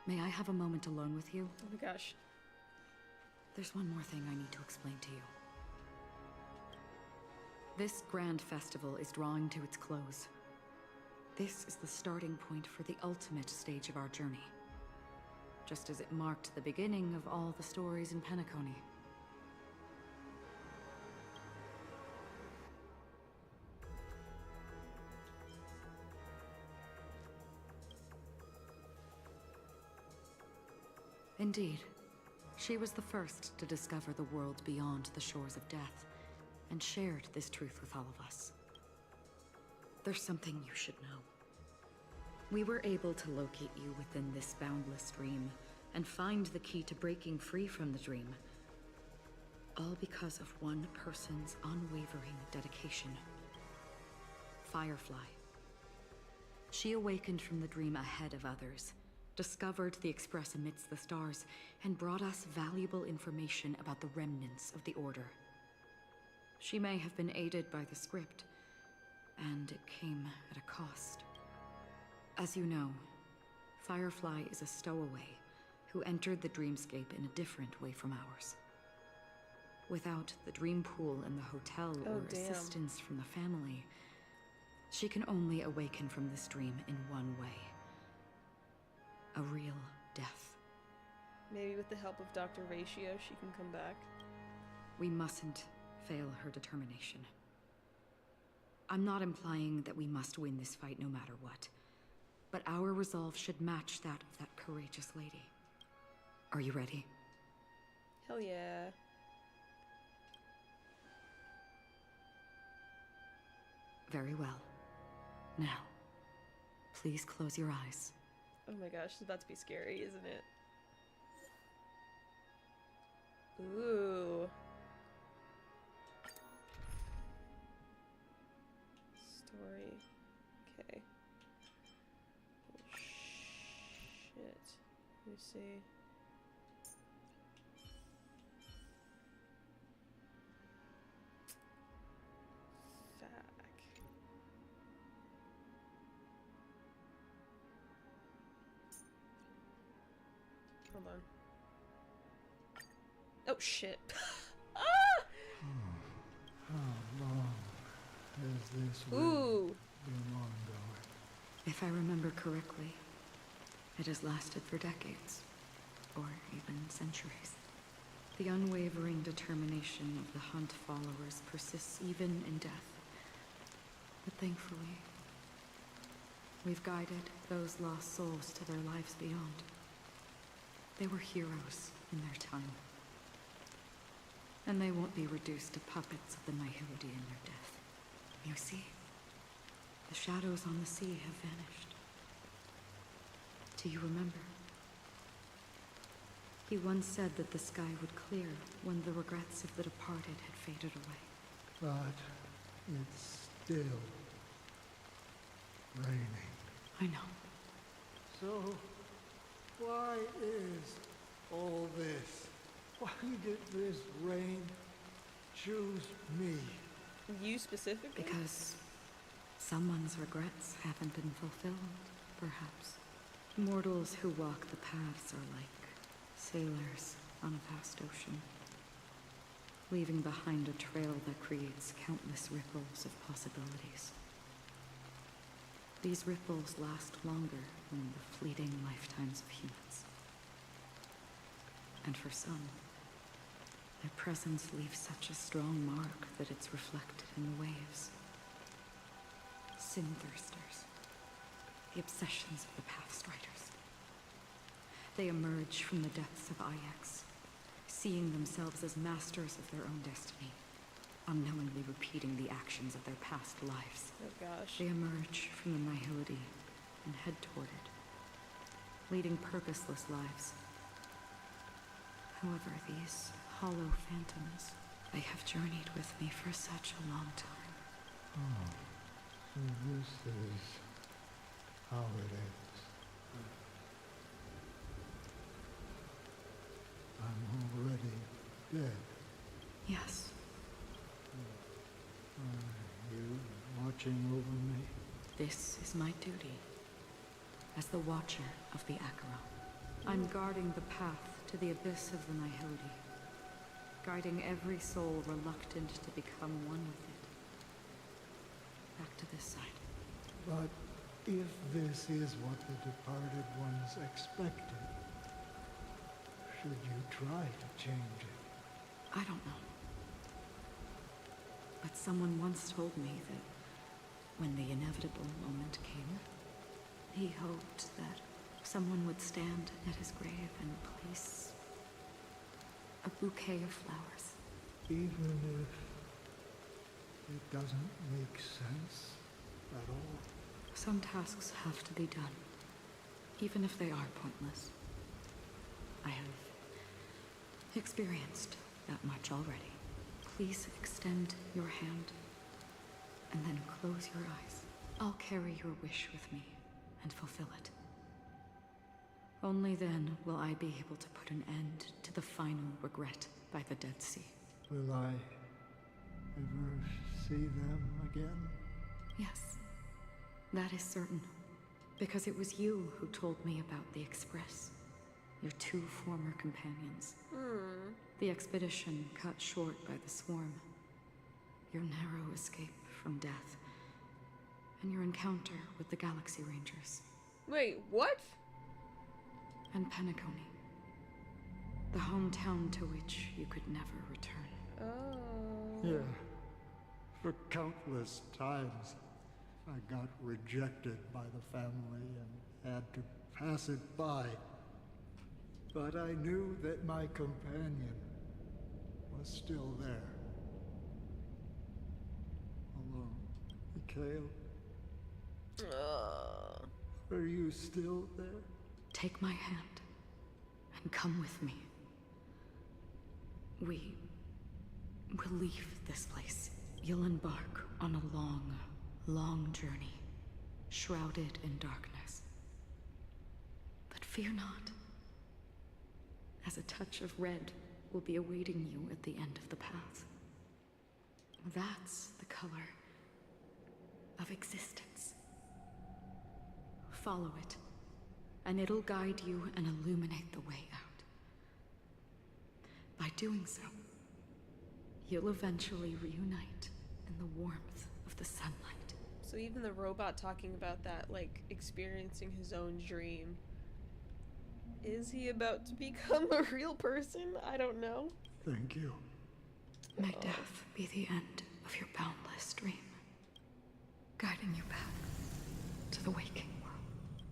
May I have a moment alone with you? Oh my gosh. There's one more thing I need to explain to you. This grand festival is drawing to its close. This is the starting point for the ultimate stage of our journey. Just as it marked the beginning of all the stories in Penacony. Indeed. She was the first to discover the world beyond the shores of death, and shared this truth with all of us. There's something you should know. We were able to locate you within this boundless dream, and find the key to breaking free from the dream. All because of one person's unwavering dedication. Firefly. She awakened from the dream ahead of others, discovered the Express amidst the stars, and brought us valuable information about the remnants of the Order. She may have been aided by the script, and it came at a cost. As you know, Firefly is a stowaway who entered the dreamscape in a different way from ours. Without the dream pool in the hotel or assistance from the family, she can only awaken from this dream in one way. A real death. Maybe with the help of Dr. Ratio, she can come back. We mustn't fail her determination. I'm not implying that we must win this fight no matter what, but our resolve should match that of that courageous lady. Are you ready? Hell yeah. Very well. Now, please close your eyes. Oh my gosh, it's about to be scary, isn't it? Ooh. Story. Okay. Oh, shit. Let me see. Hold on. Oh shit. Ah! How long has this Ooh. been ongoing? If I remember correctly, it has lasted for decades, or even centuries. The unwavering determination of the Hunt followers persists even in death. But thankfully, we've guided those lost souls to their lives beyond. They were heroes in their time. And they won't be reduced to puppets of the Nihility in their death. You see, the shadows on the sea have vanished. Do you remember? He once said that the sky would clear when the regrets of the departed had faded away. But it's still raining. I know. So, why is all this? Why did this rain choose me? You specifically? Because someone's regrets haven't been fulfilled, perhaps. Mortals who walk the paths are like sailors on a vast ocean, leaving behind a trail that creates countless ripples of possibilities. These ripples last longer than the fleeting lifetimes of humans. And for some, their presence leaves such a strong mark that it's reflected in the waves. Sin-thirsters, the obsessions of the Pathstriders. They emerge from the depths of Ix, seeing themselves as masters of their own destiny, unknowingly repeating the actions of their past lives. Oh gosh. They emerge from the Nihility and head toward it, leading purposeless lives. However, these hollow phantoms, they have journeyed with me for such a long time. Oh, so this is how it is. I'm already dead. Yes. Are you watching over me? This is my duty as the Watcher of the Acheron. I'm guarding the path to the abyss of the Nihility, guiding every soul reluctant to become one with it. Back to this side. But if this is what the departed ones expected, should you try to change it? I don't know. But someone once told me that when the inevitable moment came, he hoped that someone would stand at his grave and place a bouquet of flowers. Even if it doesn't make sense at all? Some tasks have to be done, even if they are pointless. I have experienced that much already. Please extend your hand, and then close your eyes. I'll carry your wish with me and fulfill it. Only then will I be able to put an end to the final regret by the Dead Sea. Will I ever see them again? Yes, that is certain. Because it was you who told me about the Express, your two former companions. The expedition cut short by the swarm, your narrow escape from death, and your encounter with the Galaxy Rangers. Wait, what? And Penacony, the hometown to which you could never return. Oh. Yeah. For countless times, I got rejected by the family and had to pass it by. But I knew that my companion was still there. Alone. Mikhail, are you still there? Take my hand and come with me. We will leave this place. You'll embark on a long, long journey, shrouded in darkness. But fear not, as a touch of red will be awaiting you at the end of the path. That's the color of existence. Follow it, and it'll guide you and illuminate the way out. By doing so, you'll eventually reunite in the warmth of the sunlight. So even the robot talking about that, like, experiencing his own dream. Is he about to become a real person? I don't know. Thank you. May death be the end of your boundless dream, guiding you back to the waking world.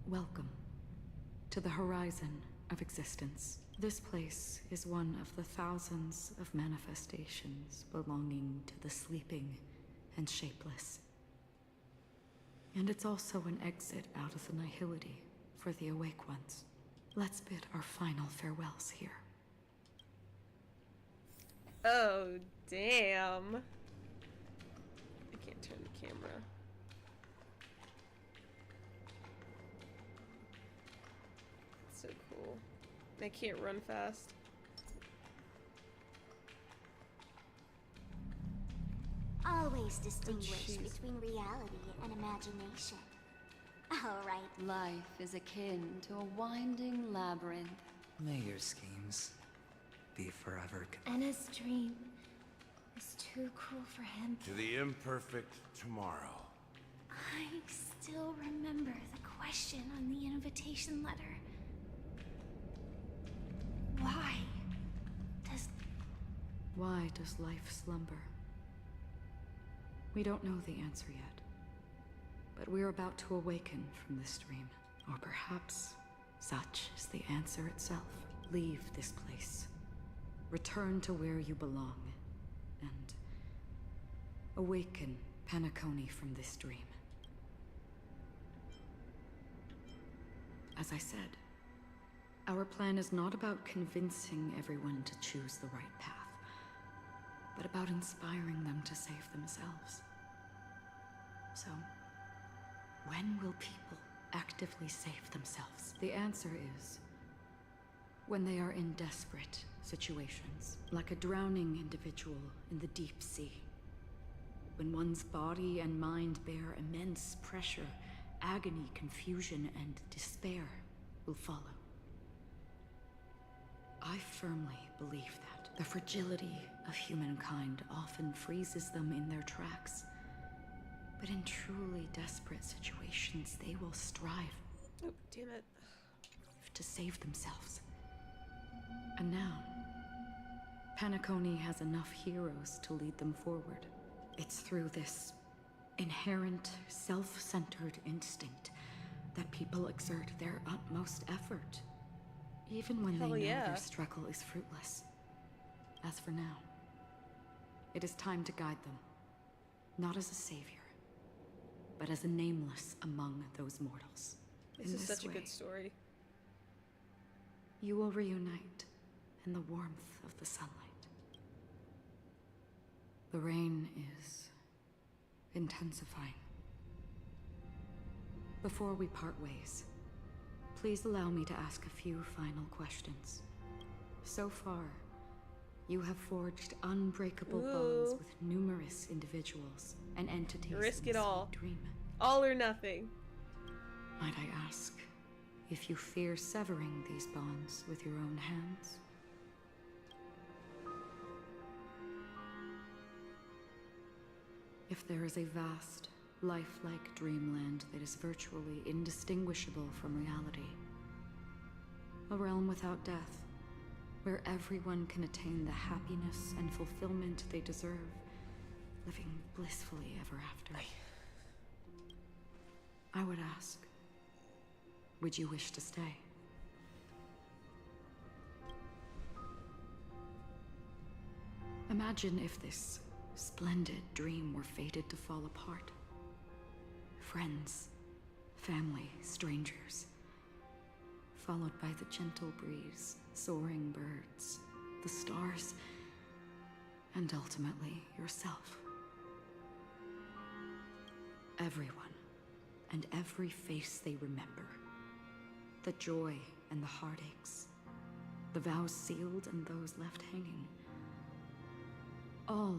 Welcome to the horizon of existence. This place is one of the thousands of manifestations belonging to the sleeping and shapeless. And it's also an exit out of the nihility for the awake ones. Let's bid our final farewells here. Oh, damn. I can't turn the camera. So cool. I can't run fast. Always distinguish jeez. between reality and imagination. All right. Life is akin to a winding labyrinth. May your schemes be forever. Anna's dream is too cruel for him. To the imperfect tomorrow. I still remember the question on the invitation letter. Why does life slumber? We don't know the answer yet, but we're about to awaken from this dream. Or perhaps such is the answer itself. Leave this place. Return to where you belong, and awaken Penacony from this dream. As I said, our plan is not about convincing everyone to choose the right path, but about inspiring them to save themselves. So, when will people actively save themselves? The answer is when they are in desperate situations, like a drowning individual in the deep sea. When one's body and mind bear immense pressure, agony, confusion, and despair will follow. I firmly believe that the fragility of humankind often freezes them in their tracks. But in truly desperate situations, they will strive. Oh, damn it. To save themselves. And now, Penacony has enough heroes to lead them forward. It's through this inherent, self-centered instinct that people exert their utmost effort, even when they know their struggle is fruitless. As for now, it is time to guide them, not as a savior, but as a nameless among those mortals. This is such a good story. You will reunite in the warmth of the sunlight. The rain is intensifying. Before we part ways, please allow me to ask a few final questions. So far, you have forged unbreakable bonds with numerous individuals and entities. Risk in it the all. sweet dream. All or nothing. Might I ask if you fear severing these bonds with your own hands? If there is a vast, lifelike dreamland that is virtually indistinguishable from reality, a realm without death, where everyone can attain the happiness and fulfillment they deserve, living blissfully ever after, I would ask, would you wish to stay? Imagine if this splendid dream were fated to fall apart. Friends, family, strangers. Followed by the gentle breeze, soaring birds, the stars, and ultimately yourself. Everyone, and every face they remember. The joy and the heartaches. The vows sealed and those left hanging. All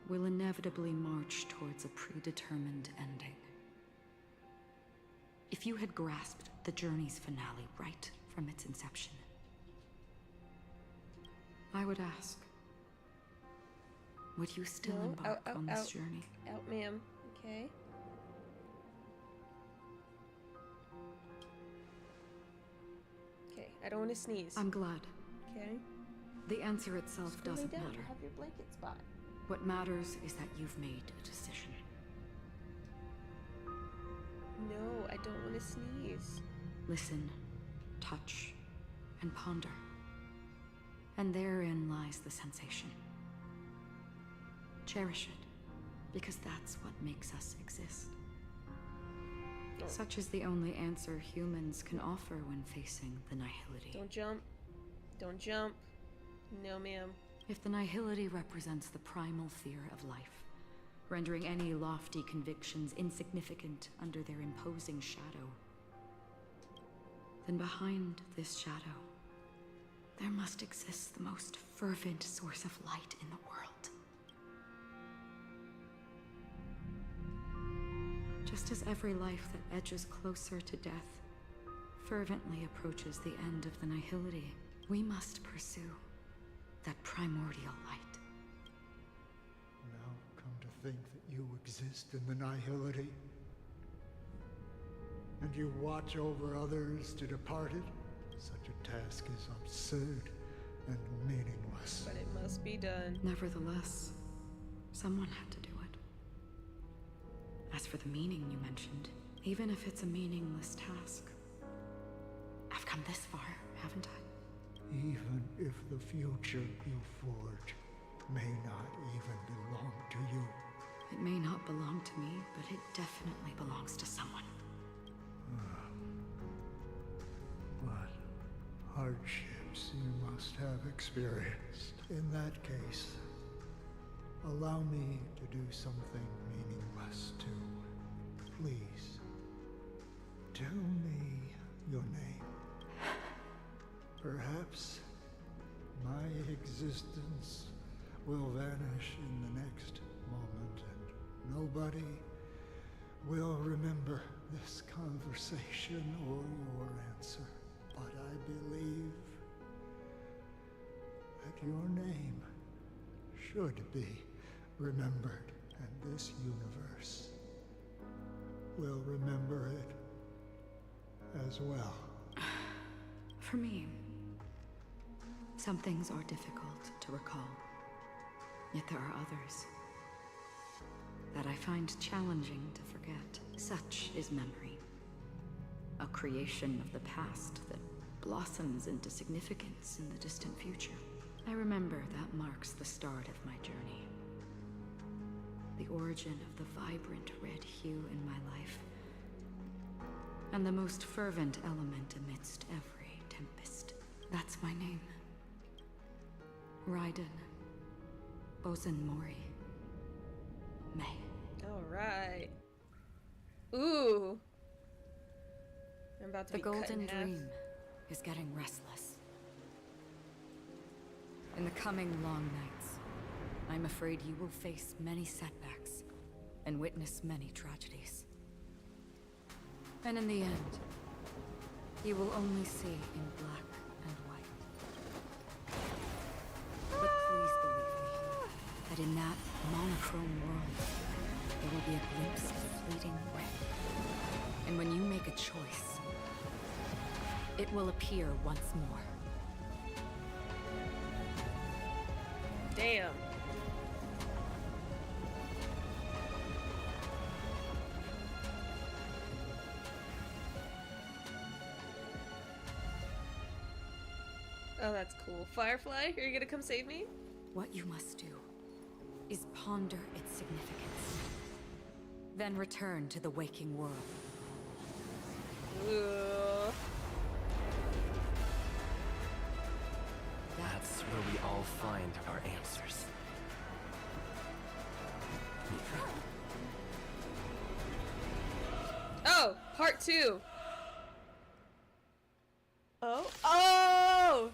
will inevitably march towards a predetermined ending. If you had grasped the journey's finale right from its inception, I would ask, would you still embark on this journey? Out, ma'am. Okay. Okay, I don't want to sneeze. I'm glad. Okay. The answer itself Just go lay doesn't down. matter. Have your blanket spot. What matters is that you've made a decision. No, I don't want to sneeze. Listen, touch, and ponder. And therein lies the sensation. Cherish it, because that's what makes us exist. Such is the only answer humans can offer when facing the nihility. Don't jump. Don't jump. No, ma'am. If the nihility represents the primal fear of life, rendering any lofty convictions insignificant under their imposing shadow, then behind this shadow, there must exist the most fervent source of light in the world. Just as every life that edges closer to death fervently approaches the end of the nihility, we must pursue that primordial light. Now come to think that you exist in the nihility, and you watch over others to depart it, such a task is absurd and meaningless. But it must be done. Nevertheless, someone had to do it. As for the meaning you mentioned, even if it's a meaningless task, I've come this far, haven't I? Even if the future you forge may not even belong to you. It may not belong to me, but it definitely belongs to someone. What hardships you must have experienced. In that case, allow me to do something meaningless too. Please, tell me your name. Perhaps my existence will vanish in the next moment, and nobody will remember this conversation or your answer. But I believe that your name should be remembered, and this universe will remember it as well. For me, some things are difficult to recall, yet there are others that I find challenging to forget. Such is memory, a creation of the past that blossoms into significance in the distant future. I remember that marks the start of my journey, the origin of the vibrant red hue in my life, and the most fervent element amidst every tempest. That's my name. Raiden Mori. May. Alright. Ooh. I'm about to The be cut golden in half. dream is getting restless. In the coming long nights, I'm afraid you will face many setbacks and witness many tragedies. And in the end, you will only see in black and white. But please believe me, that in that monochrome world, there will be a glimpse of fleeting red. And when you make a choice, it will appear once more. Damn. Oh, that's cool. Firefly, are you gonna come save me? What you must do is ponder its significance. Then return to the waking world. That's where we all find our answers. Oh, part 2. Oh. Oh!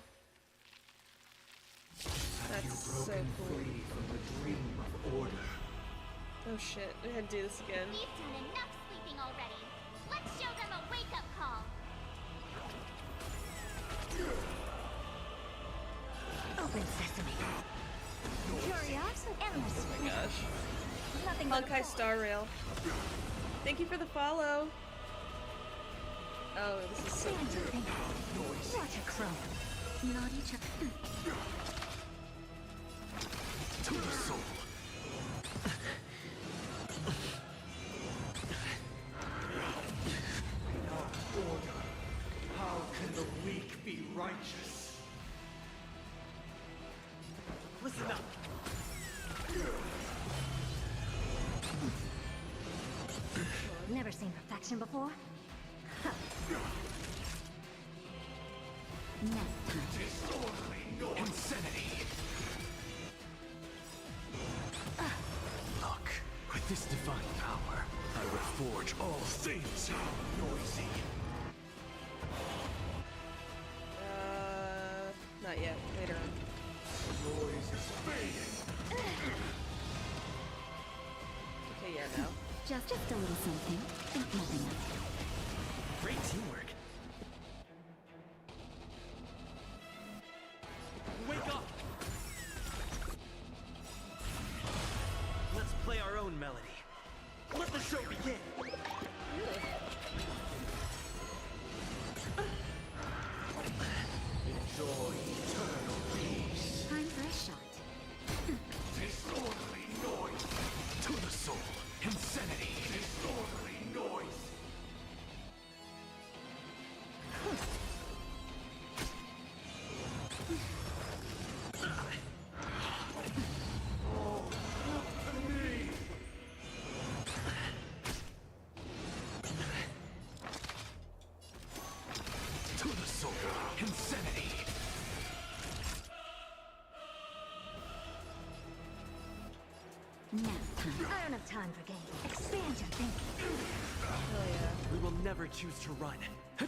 That's so cool. Free from the dream of order. Oh shit, I had to do this again. We've done enough sleeping already. Let's show them a wake-up call. Open sesame. Curiosity. Endless. Oh my gosh. Nothing but Honkai Star Rail. Thank you for the follow. Oh, this is so cool. Watch a crow. Not each other. To the soul. Order. How can the weak be righteous? Listen up. Never seen perfection before? Huh. Next time. Disorderly insanity. Look, with this divine power, I reforge all things. Noisy. Not yet. Later on. Noise is fading. Okay, yeah, now. Just a little something. Think nothing of it. Great teamwork. Wake up! Let's play our own melody. Let the show begin! Enjoy eternal peace. Time for a shot. Disorderly noise. To the soul. Insanity. Disorderly noise. To the soul. Insanity. Now, I don't have time for games. Expand your thinking. Oh yeah. We will never choose to run. I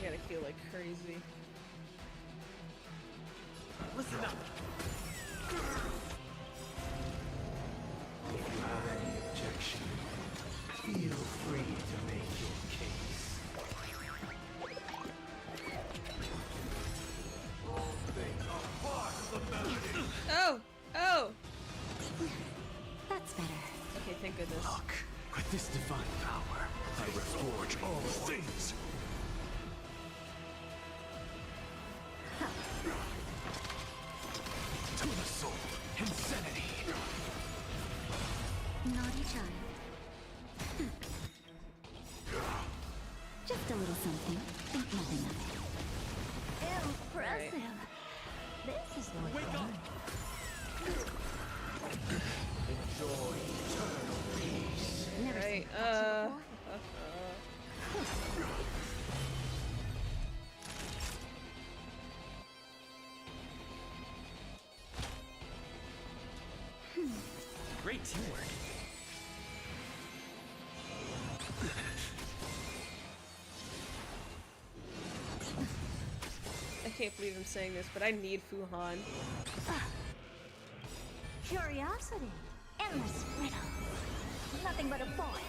gotta feel like crazy. Listen up. If you have any objection, feel free to make your case. All things are part of the melody. Oh! Oh! That's better. Okay, thank goodness. Look, with this divine power, I reforge all things. To the soul, insanity. Naughty child. Just a little something. Think nothing of it. Impressive. This is Lord Wake up! Enjoy eternal peace. Never seen Right, perfection before? Great teamwork. I can't believe I'm saying this, but I need Fuhan. Curiosity. Endless riddle. Nothing but a boy.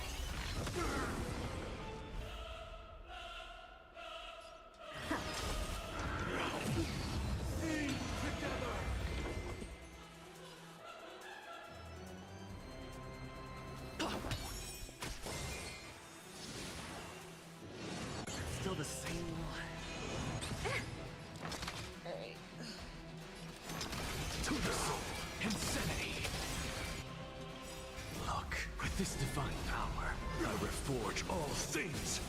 Still the same. Alright. To the soul, insanity. Look, with this divine power, I reforge all things.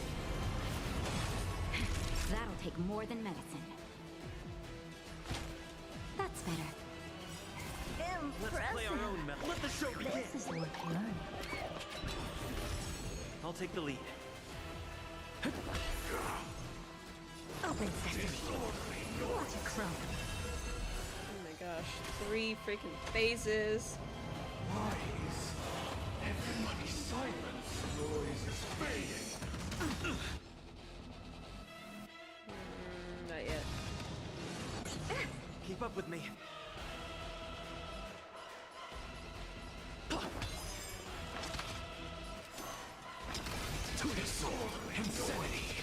That'll take more than medicine. That's better. Let's play our own melody. Let the show begin. This is Lord Hyacine. I'll take the lead. Open sesame. Watch it crumb. Oh my gosh, 3 freaking phases. Why is everybody silent? Noise is fading. Not yet. Keep up with me. To the soul, insanity.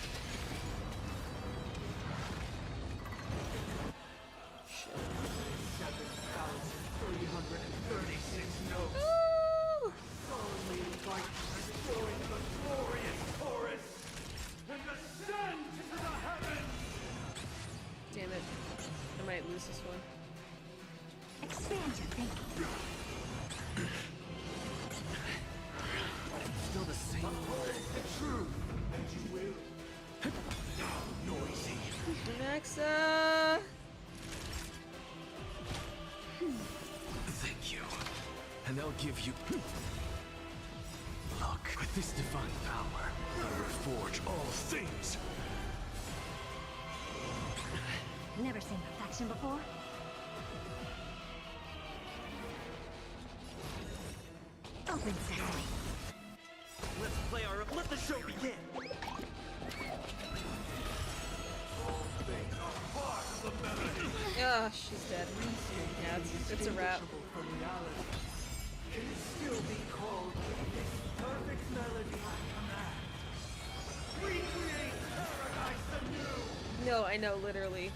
Shit. 7,336 notes. Ooh! Solemnly invite you to join the glorious chorus and ascend to the heavens. Damn it. I might lose this one. Expand your thinking. Still the same. The truth, and you will. Now noisy. Nexa! Thank you. And I'll give you... Look, with this divine power, I reforge all things. Never seen perfection before? Open sesame. Let's play our. Let the show begin. Ah, she's dead. Yeah, it's a wrap. From reality. Can it still be called this perfect melody I command? Recreate paradise anew! No, I know, literally.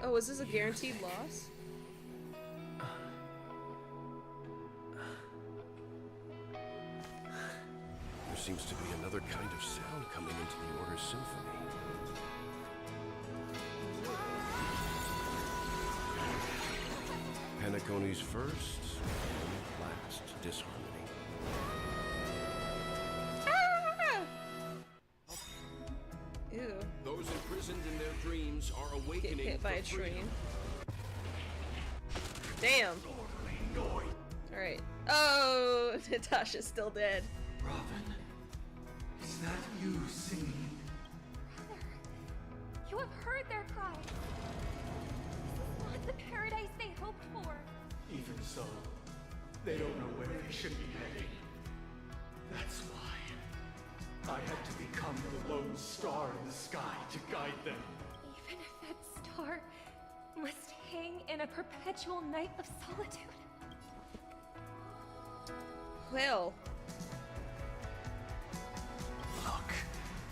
Oh, is this a guaranteed loss? There seems to be another kind of sound coming into the Order's symphony. Penacony's first and last disharmony. Ew. Those imprisoned in their dreams are Get awakening hit by a for freedom. train. Damn. Alright. Oh, Natasha's still dead. Robin, is that you singing? You have heard their cry. This is not the paradise they hoped for. Even so, they don't know where they should be heading. That's why I had to become the lone star in the sky to guide them. Even if that star must hang in a perpetual night of solitude. Well. Look,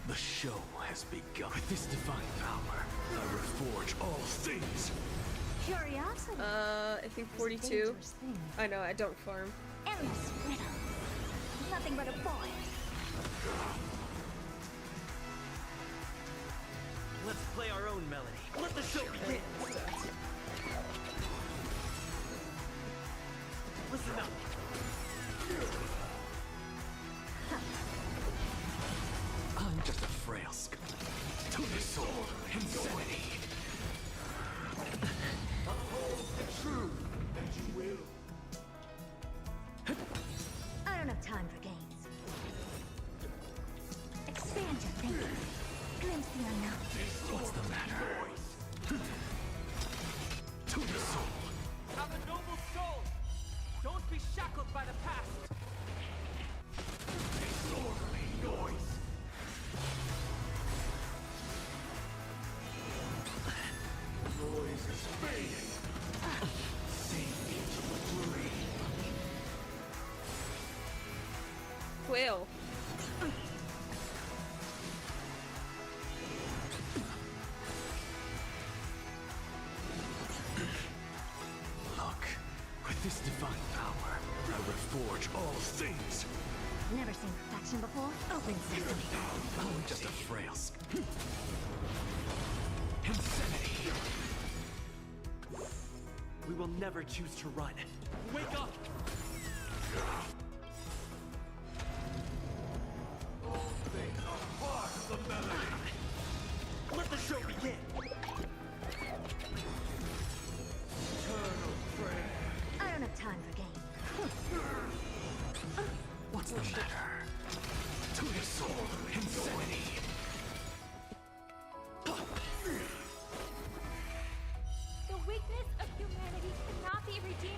the show has begun. With this divine power, I reforge all things. Curiosity. I think 42. I know, I don't farm. Endless riddle. Nothing but a boy. Let's play our own melody. Let the show begin. Listen up. I'm just a frail scum. To the soul, insanity. Uphold the truth, and you will. I don't have time for games. Expand your thinking. Glimpse the unknown. What's the matter? To the soul. Have a noble soul. Don't be shackled by the past. Disorderly noise. Noise is fading. Sing into the dream. Quill. Look, with this divine power, I reforge all things. Never seen perfection before? Open sesame. I'm just a frail scum. Insanity. We will never choose to run. Wake up!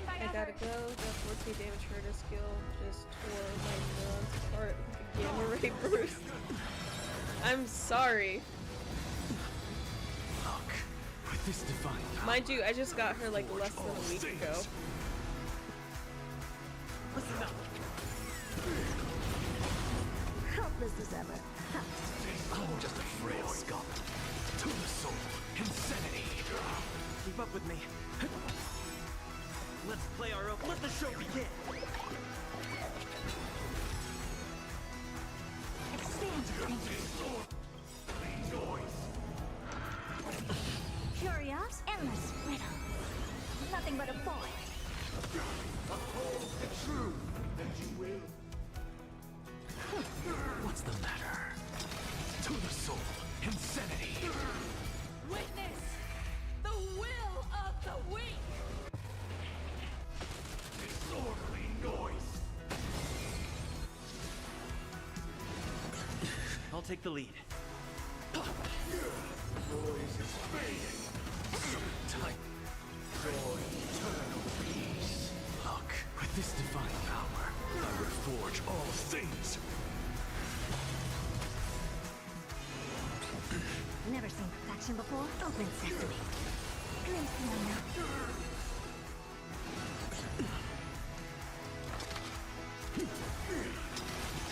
I gotta go. The 14 damage herder skill just tore my neurons apart like a gamma ray burst. I'm sorry. Look, with this divine power, mind you, I just got her like less than a week ago. Listen up. Helpless as ever. I'm just a frail scum. To the soul, insanity. Keep up with me. Let's play our own. Let the show begin. Expand your thinking. Curious, endless riddle. Nothing but a boy. Uphold the truth that you will. What's the matter? To the soul, insanity. Witness the will of the weak. Disorderly noise. I'll take the lead. Noise is fading. Time. Joy, eternal peace. Look, with this divine power, I reforge all things. Never seen perfection before. Open sesame. Glimpse the unknown.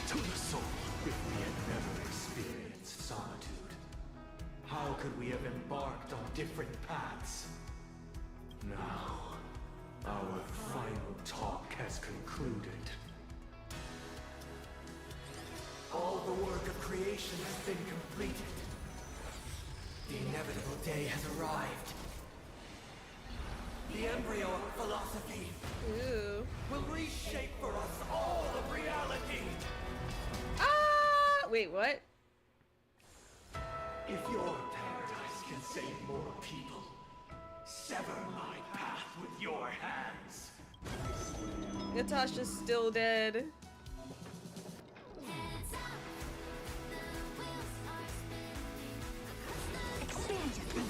To the soul. If we had never experienced solitude, how could we have embarked on different paths? Now, our final talk has concluded. All the work of creation has been completed. The inevitable day has arrived. The embryo of philosophy will reshape for us all of reality. Ah! Wait, what? If your paradise can save more people, sever my path with your hands. Natasha's still dead. Expand your thinking.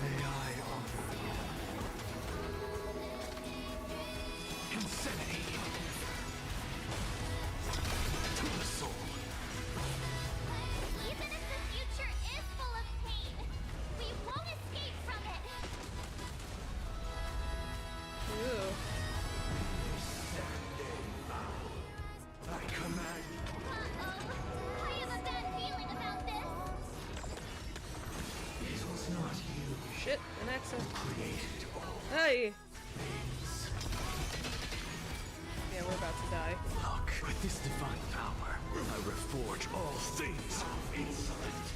May I honor you? Insanity. To the soul. Even if the future is full of pain, we won't escape from it. Ew. I command you. Uh-oh. I have a bad feeling about this. It was not you Shit, an accent. who created all Hey! things. Yeah, we're about to die. Look, with this divine power, I reforge all things. Insolent.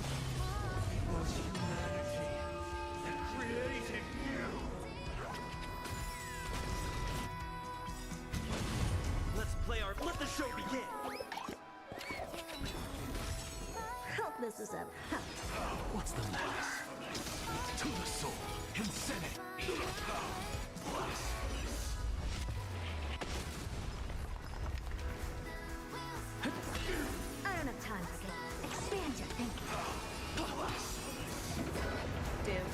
It was humanity that created you. Let's play our. Let the show begin. Helpless as ever. What's the matter? To the soul, insanity. I don't have time for games. Expand your thinking. Damn.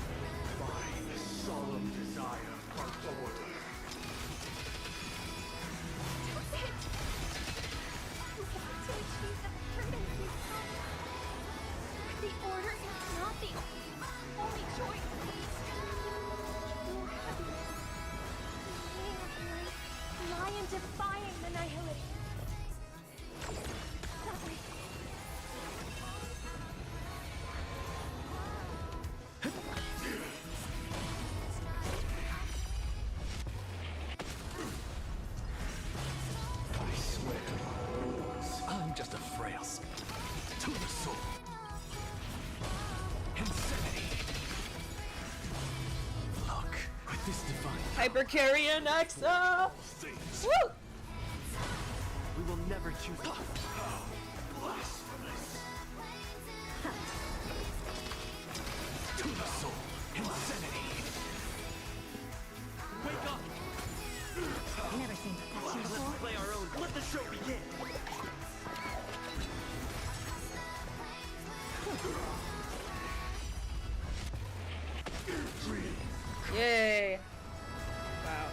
By the solemn desire of order. The order is not the only choice. Lie in defying the nihility. That way. I swear. I'm just a frail. To the soul. Insanity. Look, with this divine Hypercarrion Axa! things, Woo! we will never choose. To the soul, insanity. Wake up! Never seen perfection Let's before. play our own. Let the show begin. Dream. Yay! Wow.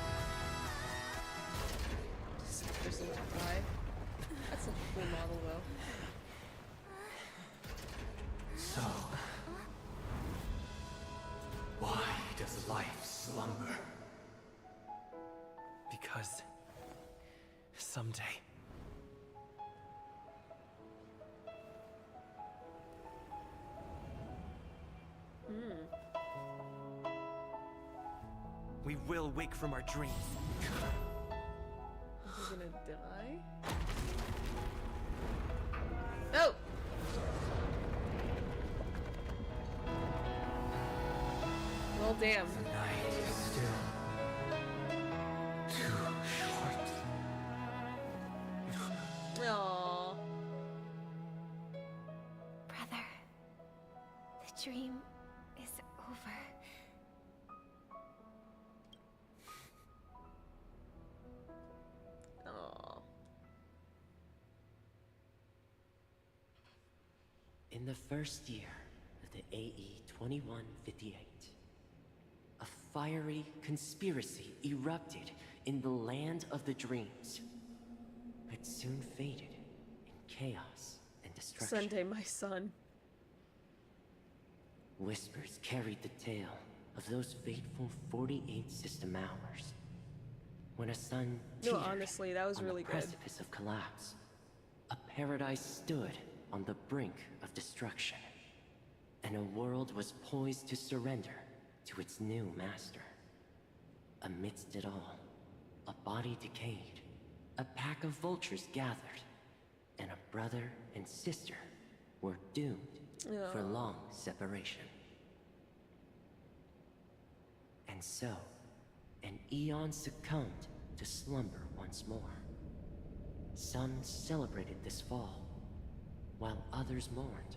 Just need to fly. That's such a cool model, though. So, why does life slumber? Because someday we will wake from our dreams. We're gonna die? Oh! Well, damn. The night is still too short. Aww. Brother, the dream is over. Aww. In the first year of the AE 2158, a fiery conspiracy erupted in the land of the dreams, but soon faded in chaos and destruction. Sunday, my son. Whispers carried the tale of those fateful 48 system hours, when a sun No, teetered honestly, that was on really the good. precipice of collapse. A paradise stood on the brink of destruction, and a world was poised to surrender to its new master. Amidst it all, a body decayed, a pack of vultures gathered, and a brother and sister were doomed for long separation. And so, an eon succumbed to slumber once more. Some celebrated this fall, while others mourned.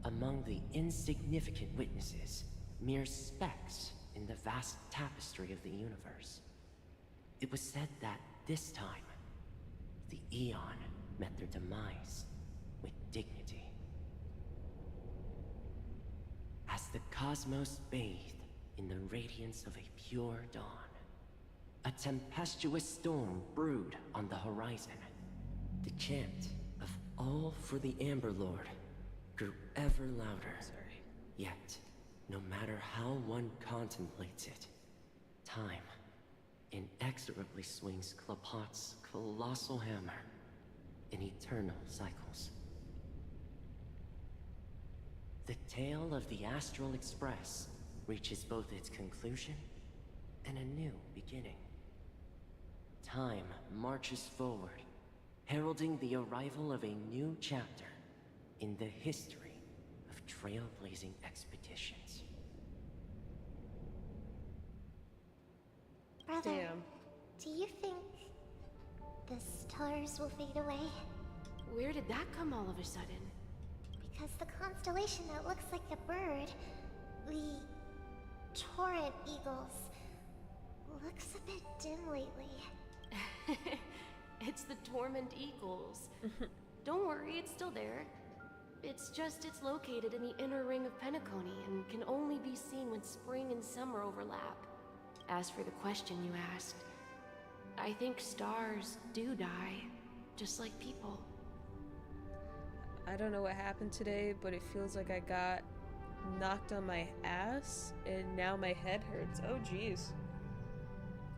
Among the insignificant witnesses, mere specks in the vast tapestry of the universe. It was said that this time, the Eon met their demise with dignity. As the cosmos bathed in the radiance of a pure dawn, a tempestuous storm brewed on the horizon. The chant of "All for the Amber Lord" grew ever louder. Yet, no matter how one contemplates it, time inexorably swings Klapot's colossal hammer in eternal cycles. The tale of the Astral Express reaches both its conclusion and a new beginning. Time marches forward, heralding the arrival of a new chapter in the history of trailblazing expeditions. Brother, Damn. do you think the stars will fade away? Where did that come all of a sudden? Because the constellation that looks like a bird, the Torrent Eagles, looks a bit dim lately. It's the Torment Eagles. Don't worry, it's still there. It's just it's located in the inner ring of Penacony and can only be seen when spring and summer overlap. As for the question you asked, I think stars do die, just like people. I don't know what happened today, but it feels like I got knocked on my ass and now my head hurts. Oh jeez.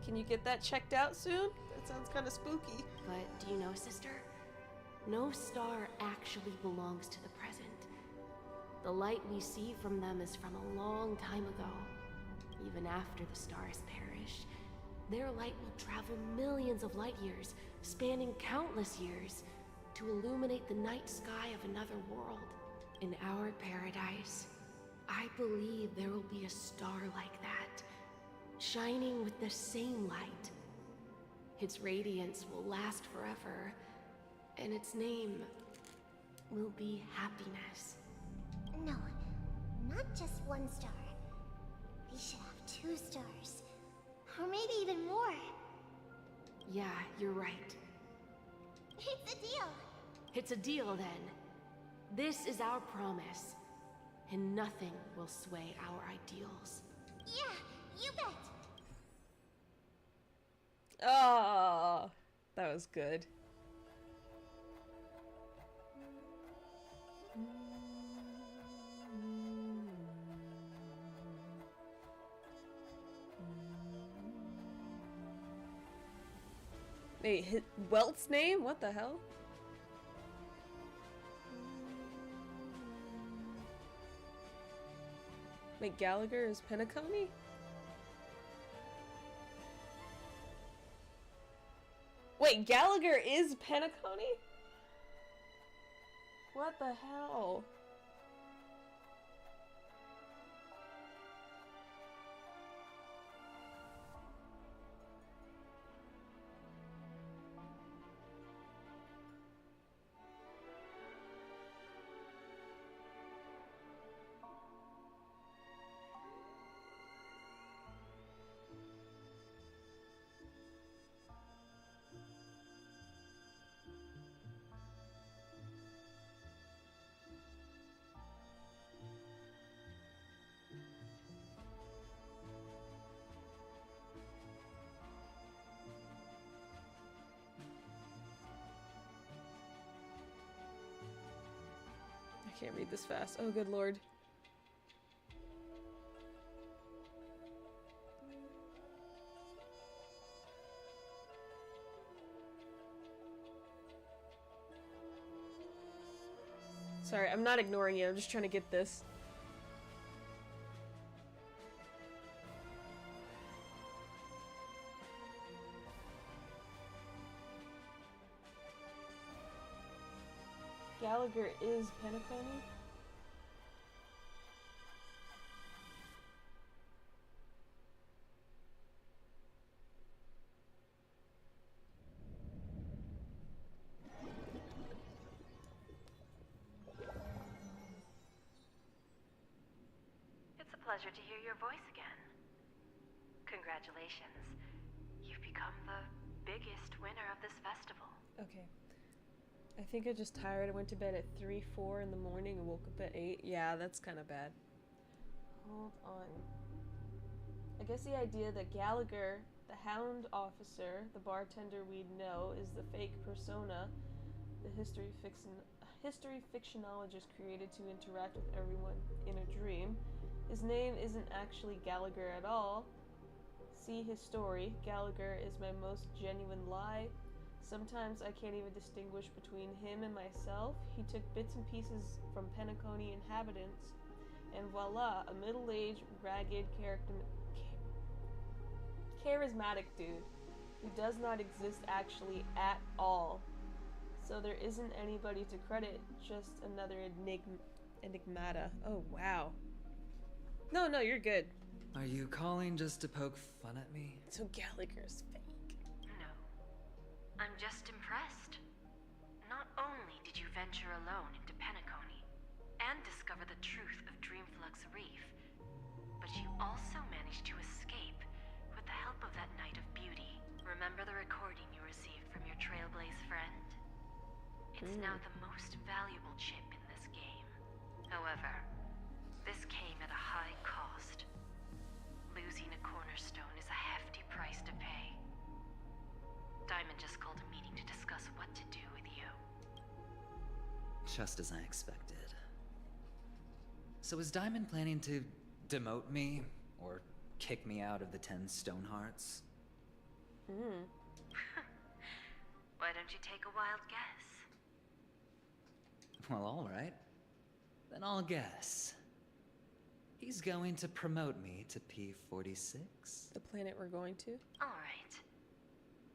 Can you get that checked out soon? That sounds kind of spooky. But do you know, sister? No star actually belongs to the present. The light we see from them is from a long time ago. Even after the stars perish, their light will travel millions of light years, spanning countless years, to illuminate the night sky of another world. In our paradise, I believe there will be a star like that, shining with the same light. Its radiance will last forever, and its name will be happiness. No, not just one star. We should have 2 stars. Or maybe even more. Yeah, you're right. It's a deal. It's a deal then. This is our promise, and nothing will sway our ideals. Yeah, You bet. Oh, that was good. Wait, Welt's name? What the hell? Wait, Gallagher is Penacony? Wait, Gallagher is Penacony? What the hell? I can't read this fast. Oh, good lord. Sorry, I'm not ignoring you. I'm just trying to get this. Gallagher is Penacony? It's a pleasure to hear your voice again. Congratulations. You've become the biggest winner of this festival. Okay. I think I just tired. I went to bed at 3, 4 in the morning and woke up at 8. Yeah, that's kind of bad. Hold on. I guess the idea that Gallagher, the hound officer, the bartender we know, is the fake persona the history fictionologist created to interact with everyone in a dream. His name isn't actually Gallagher at all. See his story. Gallagher is my most genuine lie. Sometimes I can't even distinguish between him and myself. He took bits and pieces from Penacony inhabitants, and voila, a middle-aged, ragged, charismatic dude who does not exist actually at all. So there isn't anybody to credit, just another enigmata. Oh, wow. No, you're good. Are you calling just to poke fun at me? So Gallagher's fake. No. I'm just impressed. Not only did you venture alone into Penacony and discover the truth of Dreamflux Reef, but you also managed to escape with the help of that Knight of Beauty. Remember the recording you received from your Trailblaze friend? It's now the most valuable chip in this game. However, this came at a high cost. Losing a cornerstone is a hefty price to pay. Diamond just called a meeting to discuss what to do with you. Just as I expected. So is Diamond planning to demote me? Or kick me out of the 10 Stonehearts? Why don't you take a wild guess? Well, alright. Then I'll guess. He's going to promote me to P46? The planet we're going to? Alright.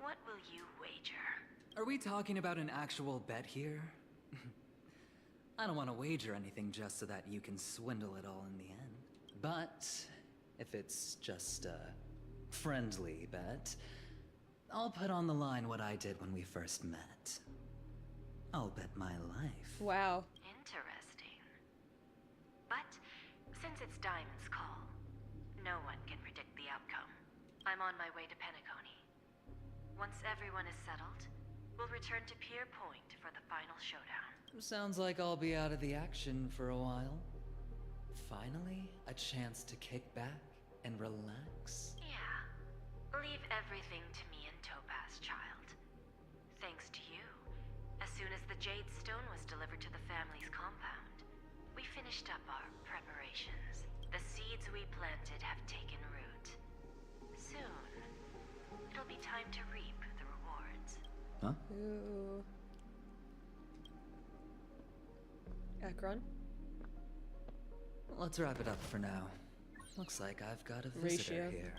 What will you wager? Are we talking about an actual bet here? I don't want to wager anything just so that you can swindle it all in the end. But if it's just a friendly bet, I'll put on the line what I did when we first met. I'll bet my life. Wow. Interesting. But since it's Diamond's call, no one can predict the outcome. I'm on my way to Penacony. Once everyone is settled, we'll return to Pier Point for the final showdown. Sounds like I'll be out of the action for a while. Finally, a chance to kick back and relax? Yeah. Leave everything to me and Topaz, child. Thanks to you, as soon as the Jade Stone was delivered to the family's compound, we finished up our preparations. The seeds we planted have taken root. Soon, it'll be time to reap the rewards. Huh? Ooh. Akron? Let's wrap it up for now. Looks like I've got a visitor Ratio. here.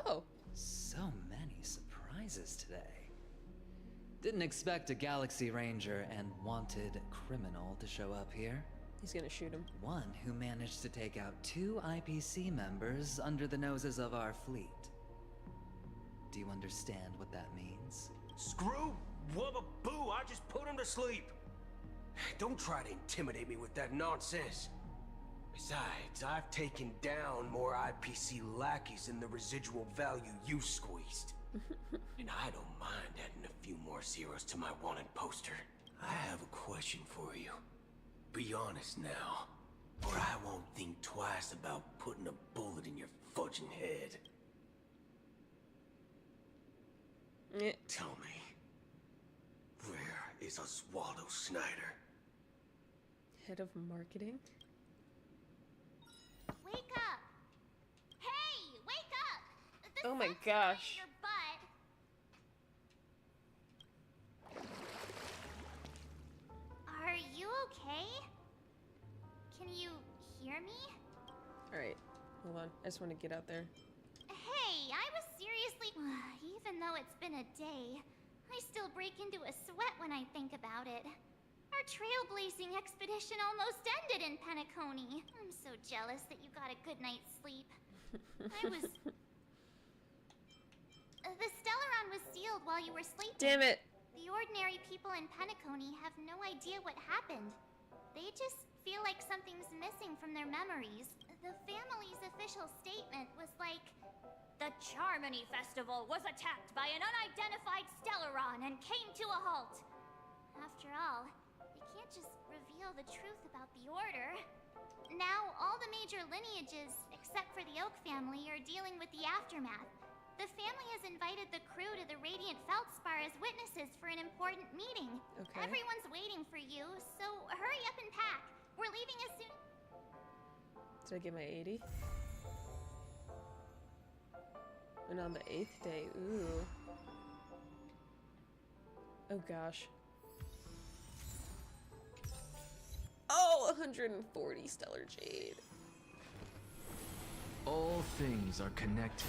Oh. So many surprises today. Didn't expect a Galaxy Ranger and wanted criminal to show up here. He's gonna shoot him. One who managed to take out 2 IPC members under the noses of our fleet. Do you understand what that means? Screw Wubba Boo, I just put him to sleep. Don't try to intimidate me with that nonsense. Besides, I've taken down more IPC lackeys than the residual value you squeezed. And I don't mind adding a few more zeros to my wanted poster. I have a question for you. Be honest now, or I won't think twice about putting a bullet in your fudging head. Tell me, where is Oswaldo Snyder? Head of marketing? Wake up! Hey, wake up! The Oh my sun's gosh. Your butt. Are you okay? Can you hear me? Alright, hold on. I just want to get out there. Hey, I was seriously. Even though it's been a day, I still break into a sweat when I think about it. Our trailblazing expedition almost ended in Penacony. I'm so jealous that you got a good night's sleep. The Stellaron was sealed while you were sleeping. Damn it! The ordinary people in Penacony have no idea what happened. They just feel like something's missing from their memories. The family's official statement was like, "The Charmony Festival was attacked by an unidentified Stellaron and came to a halt." After all, they can't just reveal the truth about the Order. Now, all the major lineages, except for the Oak family, are dealing with the aftermath. The family has invited the crew to the Radiant Feldspar as witnesses for an important meeting. Okay. Everyone's waiting for you, so hurry up and pack. We're leaving as soon. Did I get my 80? And on the 8th day, ooh. Oh gosh. Oh, 140 Stellar Jade. All things are connected.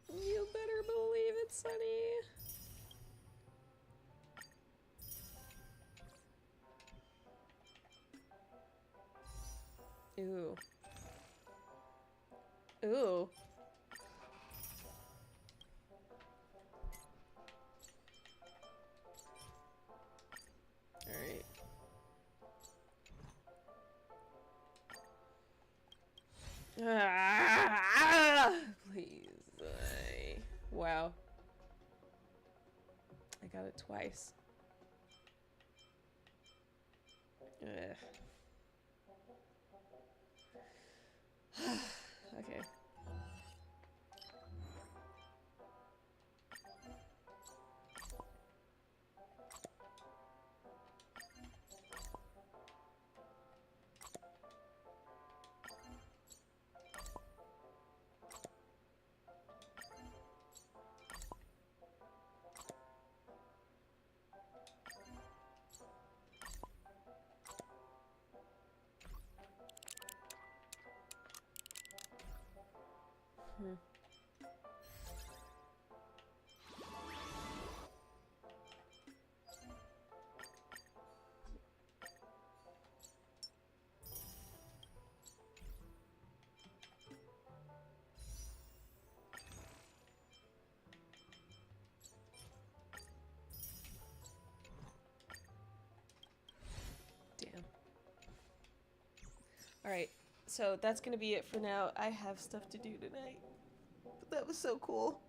You better believe it, Sonny. Ooh. Ooh. Alright. Please. Wow. I got it twice. Ugh. Okay. Damn. Alright, so that's gonna be it for now. I have stuff to do tonight. But that was so cool.